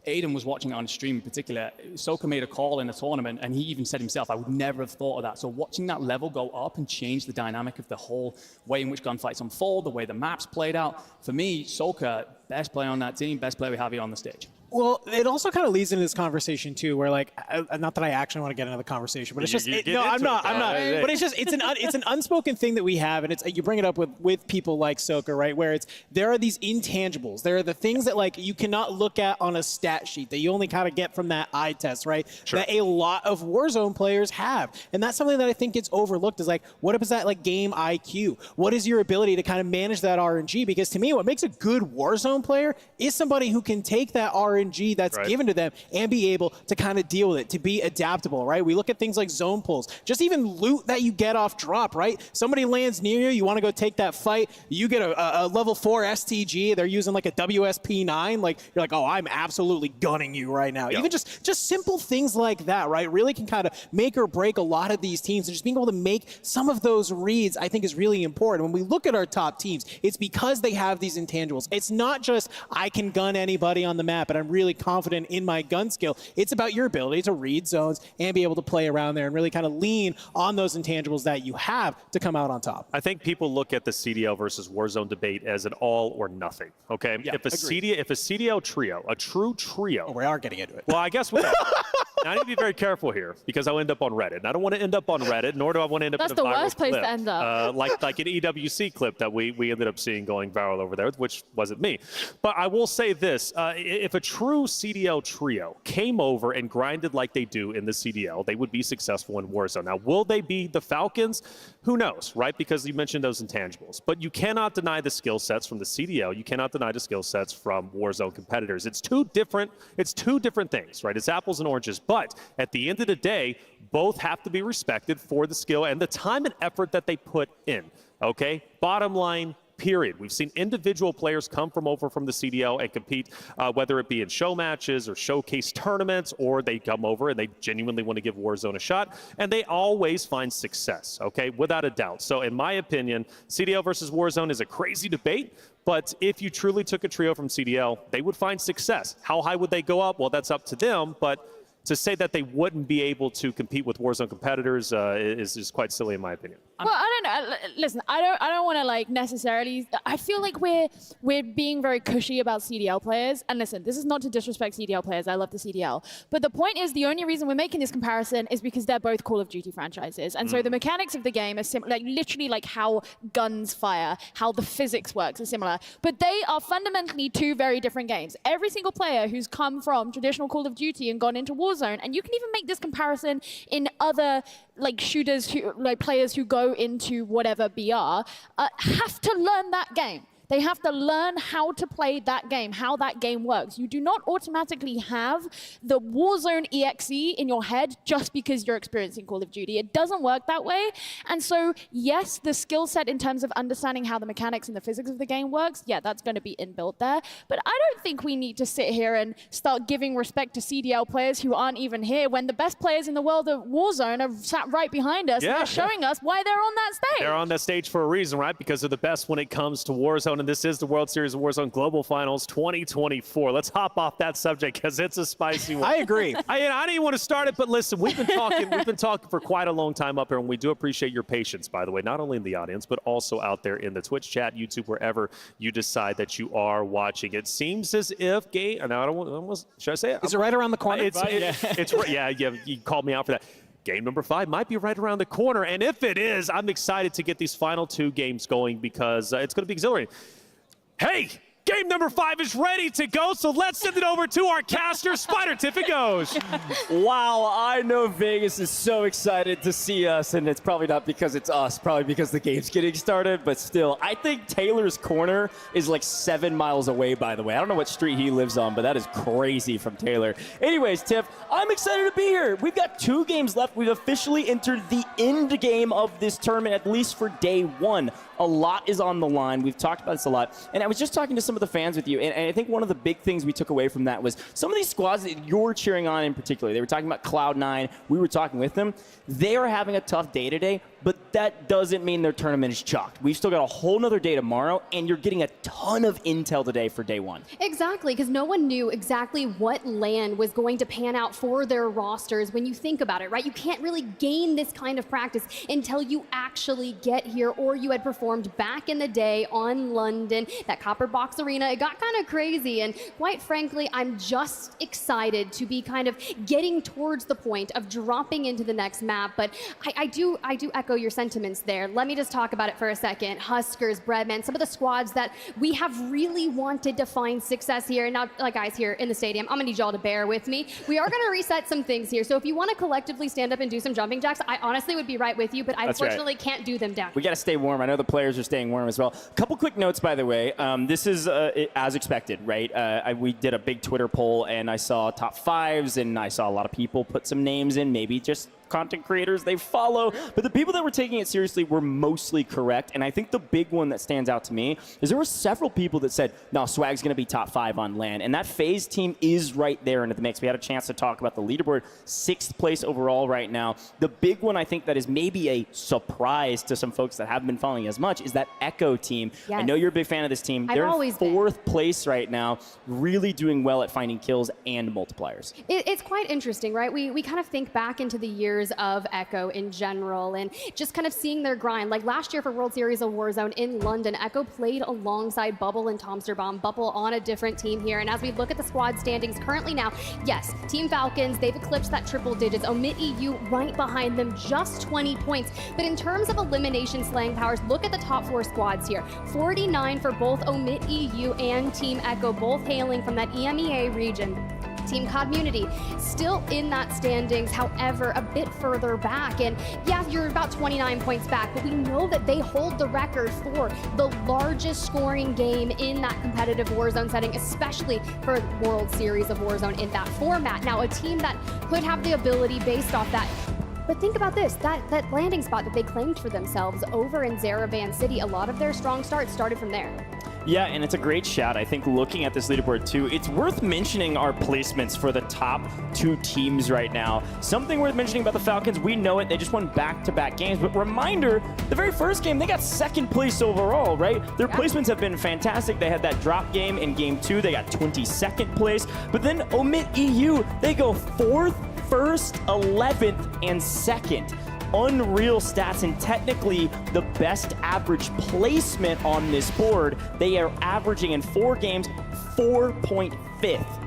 Aiden was watching it on stream in particular. Soka made a call in a tournament, and he even said himself, I would never have thought of that. So watching that level go up and change the dynamic of the whole way in which gunfights unfold, the way the maps played out, for me, Soka, best player on that team, best player we have here on the stage. Well, it also kind of leads into this conversation too, where not that I actually want to get into the conversation, but it's just I'm not. But it's an unspoken thing that we have, and you bring it up with people like Soka, right? Where there are these intangibles, there are the things that you cannot look at on a stat sheet that you only kind of get from that eye test, right? Sure. That a lot of Warzone players have, and that's something that I think gets overlooked. Is what is that game IQ? What is your ability to kind of manage that RNG? Because to me, what makes a good Warzone player is somebody who can take that RNG that's given to them and be able to kind of deal with it, to be adaptable, right? We look at things like zone pulls, just even loot that you get off drop, right? Somebody lands near you want to go take that fight, you get a level 4 STG, they're using a WSP9, you're like, oh, I'm absolutely gunning you right now. Yep. Even just simple things like that, right? Really can kind of make or break a lot of these teams, and just being able to make some of those reads, I think, is really important. When we look at our top teams, it's because they have these intangibles. It's not just I can gun anybody on the map, and I'm really confident in my gun skill. It's about your ability to read zones and be able to play around there and really kind of lean on those intangibles that you have to come out on top. I think people look at the CDL versus Warzone debate as an all or nothing, okay? Yeah, if a CDL trio, a true trio. Oh, we are getting into it. Well, I guess we are. Now, I need to be very careful here because I'll end up on Reddit. And I don't want to end up on Reddit, nor do I want to end up in a viral clip. That's the worst place to end up. Like an EWC clip that we ended up seeing going viral over there, which wasn't me. But I will say this. If a true CDL trio came over and grinded like they do in the CDL, they would be successful in Warzone. Now, will they be the Falcons? Who knows, right? Because you mentioned those intangibles. But you cannot deny the skill sets from the CDL. You cannot deny the skill sets from Warzone competitors. It's two different things, right? It's apples and oranges. But at the end of the day, both have to be respected for the skill and the time and effort that they put in, okay? Bottom line, period. We've seen individual players come over from the CDL and compete, whether it be in show matches or showcase tournaments, or they come over and they genuinely want to give Warzone a shot, and they always find success, okay, without a doubt. So in my opinion, CDL versus Warzone is a crazy debate, but if you truly took a trio from CDL, they would find success. How high would they go up? Well, that's up to them, but to say that they wouldn't be able to compete with Warzone competitors is quite silly in my opinion. Well, I don't know. Listen, I don't want to like necessarily. I feel like we're being very cushy about CDL players. And listen, this is not to disrespect CDL players. I love the CDL, but the point is, the only reason we're making this comparison is because they're both Call of Duty franchises, and so the mechanics of the game are similar. Like literally, like how guns fire, how the physics works are similar, but they are fundamentally two very different games. Every single player who's come from traditional Call of Duty and gone into Warzone, and you can even make this comparison in other like shooters, who, like players who go into whatever BR, have to learn that game. They have to learn how to play that game, how that game works. You do not automatically have the Warzone EXE in your head just because you're experiencing Call of Duty. It doesn't work that way. And so, yes, the skill set in terms of understanding how the mechanics and the physics of the game works, yeah, that's going to be inbuilt there. But I don't think we need to sit here and start giving respect to CDL players who aren't even here when the best players in the world of Warzone are sat right behind us and they're showing us why they're on that stage. They're on that stage for a reason, right? Because they're the best when it comes to Warzone. And this is the World Series of Warzone Global Finals 2024. Let's hop off that subject because it's a spicy one. I agree. I didn't even want to start it, but listen, we've been talking for quite a long time up here, and we do appreciate your patience, by the way, not only in the audience, but also out there in the Twitch chat, YouTube, wherever you decide that you are watching. It seems as if and I don't want, should I say it? Is it right around the corner? Yeah, you called me out for that. Game number 5 might be right around the corner, and if it is, I'm excited to get these final 2 games going because it's going to be exhilarating. Hey, game number 5 is ready to go, so let's send it over to our caster, Spider Tiffin goes. Wow, I know Vegas is so excited to see us, and it's probably not because it's us, probably because the game's getting started, but still, I think Taylor's corner is like 7 miles away, by the way. I don't know what street he lives on, but that is crazy from Taylor. Anyways, Tiff, I'm excited to be here. We've got 2 games left. We've officially entered the end game of this tournament, at least for day 1. A lot is on the line. We've talked about this a lot. And I was just talking to some of the fans with you, and I think one of the big things we took away from that was some of these squads that you're cheering on in particular. They were talking about Cloud9. We were talking with them. They are having a tough day today, but that doesn't mean their tournament is chalked. We've still got a whole nother day tomorrow, and you're getting a ton of intel today for day 1. Exactly, because no one knew exactly what LAN was going to pan out for their rosters when you think about it, right? You can't really gain this kind of practice until you actually get here, or you had performed back in the day on London, that Copper Box Arena. It got kind of crazy, and quite frankly, I'm just excited to be kind of getting towards the point of dropping into the next map, but I do echo your sentiments there. Let me just talk about it for a second. Huskers, Breadman, some of the squads that we have really wanted to find success here. And now, guys, here in the stadium, I'm gonna need y'all to bear with me. We are gonna reset some things here. So if you want to collectively stand up and do some jumping jacks, I honestly would be right with you, but I unfortunately can't do them down. We got to stay warm. I know the players are staying warm as well. Couple quick notes, by the way. This is as expected, right? We did a big Twitter poll, and I saw top 5s, and I saw a lot of people put some names in, maybe just content creators they follow, but the people that were taking it seriously were mostly correct. And I think the big one that stands out to me is there were several people that said, no, Swag's going to be top 5 on LAN, and that FaZe team is right there into the mix. We had a chance to talk about the leaderboard, 6th place overall right now. The big one I think that is maybe a surprise to some folks that haven't been following as much is that Echo team. Yes. I know you're a big fan of this team. They're in 4th place right now, really doing well at finding kills and multipliers. It's quite interesting, right? We kind of think back into the years of Echo in general and just kind of seeing their grind. Like last year for World Series of Warzone in London, Echo played alongside Bubble and Tomsterbaum. Bubble on a different team here. And as we look at the squad standings currently now, yes, Team Falcons, they've eclipsed that triple digits. Omit EU right behind them, just 20 points. But in terms of elimination slaying powers, look at the top 4 squads here. 49 for both Omit EU and Team Echo, both hailing from that EMEA region. Team Community still in that standings, however, a bit further back. And yeah, you're about 29 points back, but we know that they hold the record for the largest scoring game in that competitive Warzone setting, especially for World Series of Warzone in that format. Now, a team that could have the ability based off that. But think about this, that landing spot that they claimed for themselves over in Zaravan City, a lot of their strong starts started from there. Yeah, and it's a great shot. I think looking at this leaderboard too, it's worth mentioning our placements for the top 2 teams right now. Something worth mentioning about the Falcons, we know it, they just won back-to-back games, but reminder, the very first game, they got 2nd place overall, right? Their placements have been fantastic. They had that drop game in game 2, they got 22nd place, but then Omit EU, they go 4th, 1st, 11th, and 2nd. unreal stats and technically the best average placement on this board. They are averaging in 4 games 4.5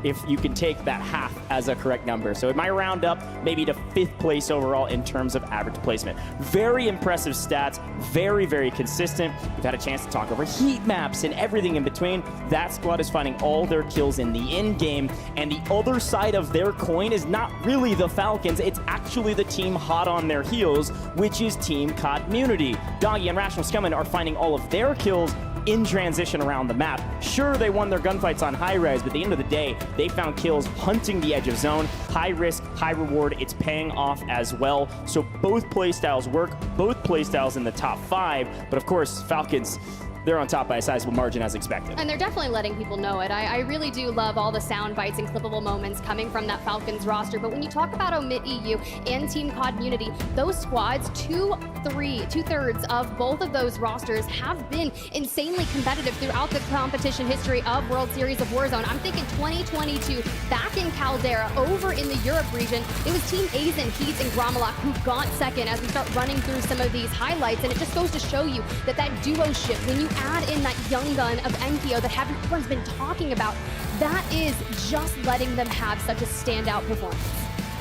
if you can take that half as a correct number. So it might round up maybe to 5th place overall in terms of average placement. Very impressive stats, very, very consistent. We've had a chance to talk over heat maps and everything in between. That squad is finding all their kills in the end game, and the other side of their coin is not really the Falcons, it's actually the team hot on their heels, which is Team Community. Doggy and Rational Scummin are finding all of their kills in transition around the map. Sure, they won their gunfights on high res, but at the end of the day, they found kills hunting the edge of zone. High risk, high reward, it's paying off as well. So both playstyles work, both playstyles in the top 5, but of course, Falcons, they're on top by a sizable margin as expected. And they're definitely letting people know it. I really do love all the sound bites and clippable moments coming from that Falcons roster. But when you talk about Omit EU and Team Community, those squads, two-thirds of both of those rosters have been insanely competitive throughout the competition history of World Series of Warzone. I'm thinking 2022, back in Caldera, over in the Europe region, it was Team Azen, Heat, and Gromalok who got second as we start running through some of these highlights. And it just goes to show you that that duo ship, when you add in that young gun of NPO that everyone's been talking about, that is just letting them have such a standout performance.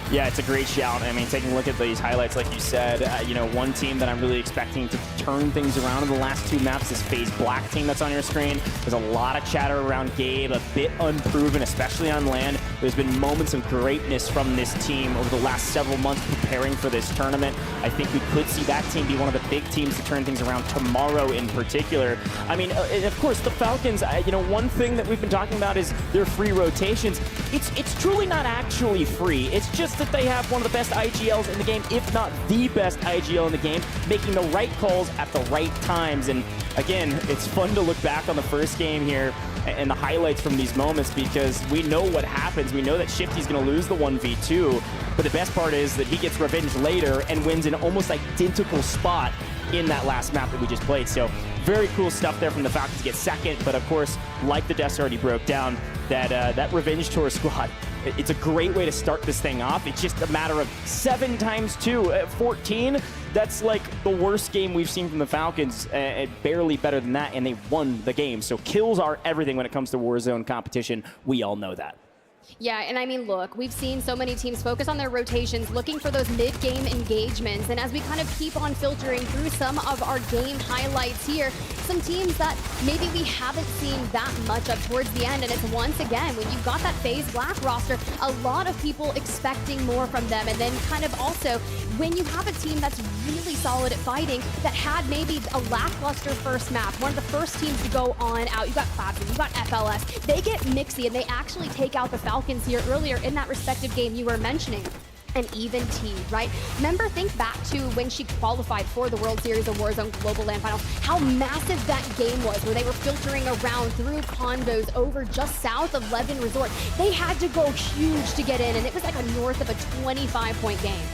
Yeah, it's a great shout. I mean, taking a look at these highlights, like you said, one team that I'm really expecting to turn things around in the last 2 maps is FaZe Black team that's on your screen. There's a lot of chatter around Gabe, a bit unproven, especially on land. There's been moments of greatness from this team over the last several months preparing for this tournament. I think we could see that team be one of the big teams to turn things around tomorrow in particular. I mean, of course, the Falcons, one thing that we've been talking about is their free rotations. It's truly not actually free. It's just that they have one of the best IGLs in the game, if not the best IGL in the game, making the right calls at the right times. And again, it's fun to look back on the first game here and the highlights from these moments, because we know what happens. We know that Shifty's going to lose the 1v2, but the best part is that he gets revenge later and wins an almost identical spot in that last map that we just played. So very cool stuff there from the Falcons to get second, but of course, like the deaths already broke down, that Revenge Tour squad, it's a great way to start this thing off. It's just a matter of 7 times 2, 14. That's like the worst game we've seen from the Falcons, barely better than that, and they won the game. So kills are everything when it comes to Warzone competition. We all know that. Yeah, and I mean, look, we've seen so many teams focus on their rotations, looking for those mid-game engagements. And as we kind of keep on filtering through some of our game highlights here, some teams that maybe we haven't seen that much of towards the end. And it's once again, when you've got that FaZe Black roster, a lot of people expecting more from them. And then kind of also, when you have a team that's really solid at fighting, that had maybe a lackluster first map, one of the first teams to go on out, you got Clapton, you got FLS, they get mixy and they actually take out the Falcons here earlier in that respective game you were mentioning. An even team, right? Remember, think back to when she qualified for the World Series of Warzone Global LAN Finals, how massive that game was, where they were filtering around through condos over just south of Levin Resort. They had to go huge to get in, and it was like a north of a 25-point game.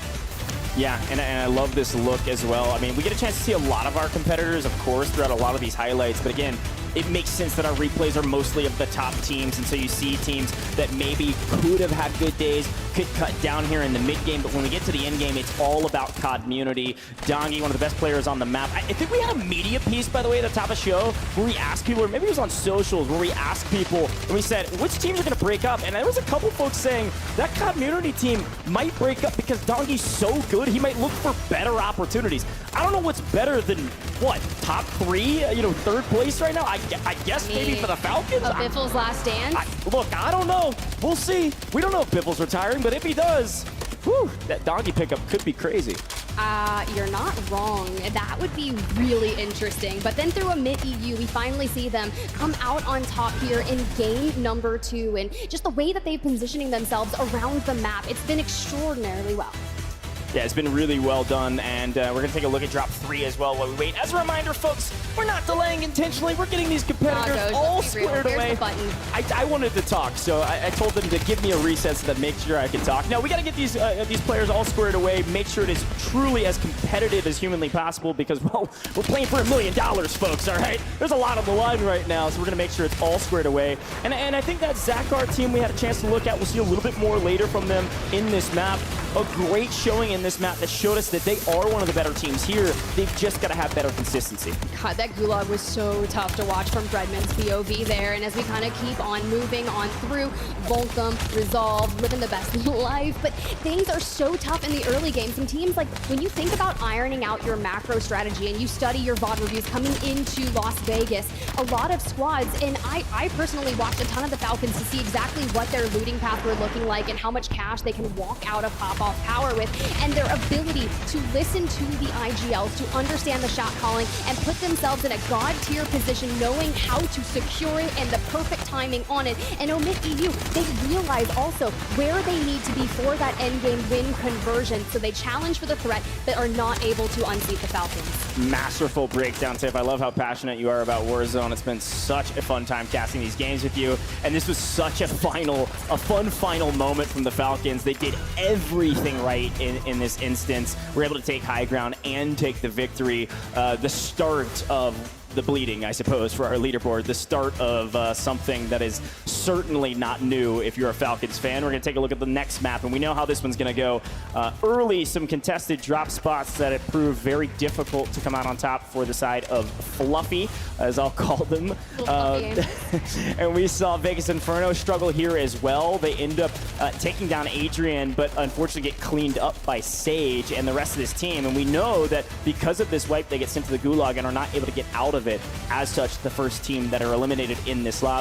Yeah, and I love this look as well. I mean, we get a chance to see a lot of our competitors, of course, throughout a lot of these highlights, but again, it makes sense that our replays are mostly of the top teams, and so you see teams that maybe could have had good days, could cut down here in the mid game, but when we get to the end game, it's all about Community. Dongi, one of the best players on the map. I think we had a media piece, by the way, at the top of the show, where we asked people, or maybe it was on socials, where we asked people, and we said, which teams are going to break up? And there was a couple folks saying that Community team might break up because Dongi's so good, he might look for better opportunities. I don't know what's better than, what, top 3, 3rd place right now? I guess maybe for the Falcons? Of Biffle's last dance? Look, I don't know. We'll see. We don't know if Biffle's retiring, but if he does, whew, that Dongi pickup could be crazy. You're not wrong. That would be really interesting. But then through a mid-EU, we finally see them come out on top here in game number 2. And just the way that they've positioning themselves around the map, it's been extraordinarily well. Yeah, it's been really well done, and we're going to take a look at drop 3 as well while we wait. As a reminder, folks, we're not delaying intentionally. We're getting these competitors all squared away. I wanted to talk, so I told them to give me a recess so that make sure I can talk. No, we got to get these players all squared away, make sure it is truly as competitive as humanly possible, because, well, we're playing for $1 million, folks, all right? There's a lot on the line right now, so we're going to make sure it's all squared away. And I think that Zakar team we had a chance to look at, we'll see a little bit more later from them in this map. a great showing in this map that showed us that they are one of the better teams here. They've just got to have better consistency. God, that gulag was so tough to watch from Fredman's POV there. And as we kind of keep on moving on through, Volcom, Resolve, living the best life. But things are so tough in the early game. Some teams, like when you think about ironing out your macro strategy and you study your VOD reviews coming into Las Vegas, a lot of squads, and I personally watched a ton of the Falcons to see exactly what their looting path were looking like and how much cash they can walk out of pop-off power with, and their ability to listen to the IGLs, to understand the shot calling, and put themselves in a god-tier position knowing how to secure it and the perfect timing on it. And Omit EU, they realize also where they need to be for that endgame win conversion, so they challenge for the threat but are not able to unseat the Falcons. Masterful breakdown, Tiff. I love how passionate you are about Warzone. It's been such a fun time casting these games with you, and this was such a fun final moment from the Falcons. They did everything right in this instance. We're able to take high ground and take the victory. The start of the bleeding, I suppose, for our leaderboard. The start of something that is certainly not new if you're a Falcons fan. We're going to take a look at the next map, and we know how this one's going to go. Early, some contested drop spots that it proved very difficult to come out on top for the side of Fluffy, as I'll call them. And we saw Vegas Inferno struggle here as well. They end up taking down Adrian, but unfortunately get cleaned up by Sage and the rest of this team. And we know that because of this wipe, they get sent to the Gulag and are not able to get out of it. As such, the first team that are eliminated in this lobby.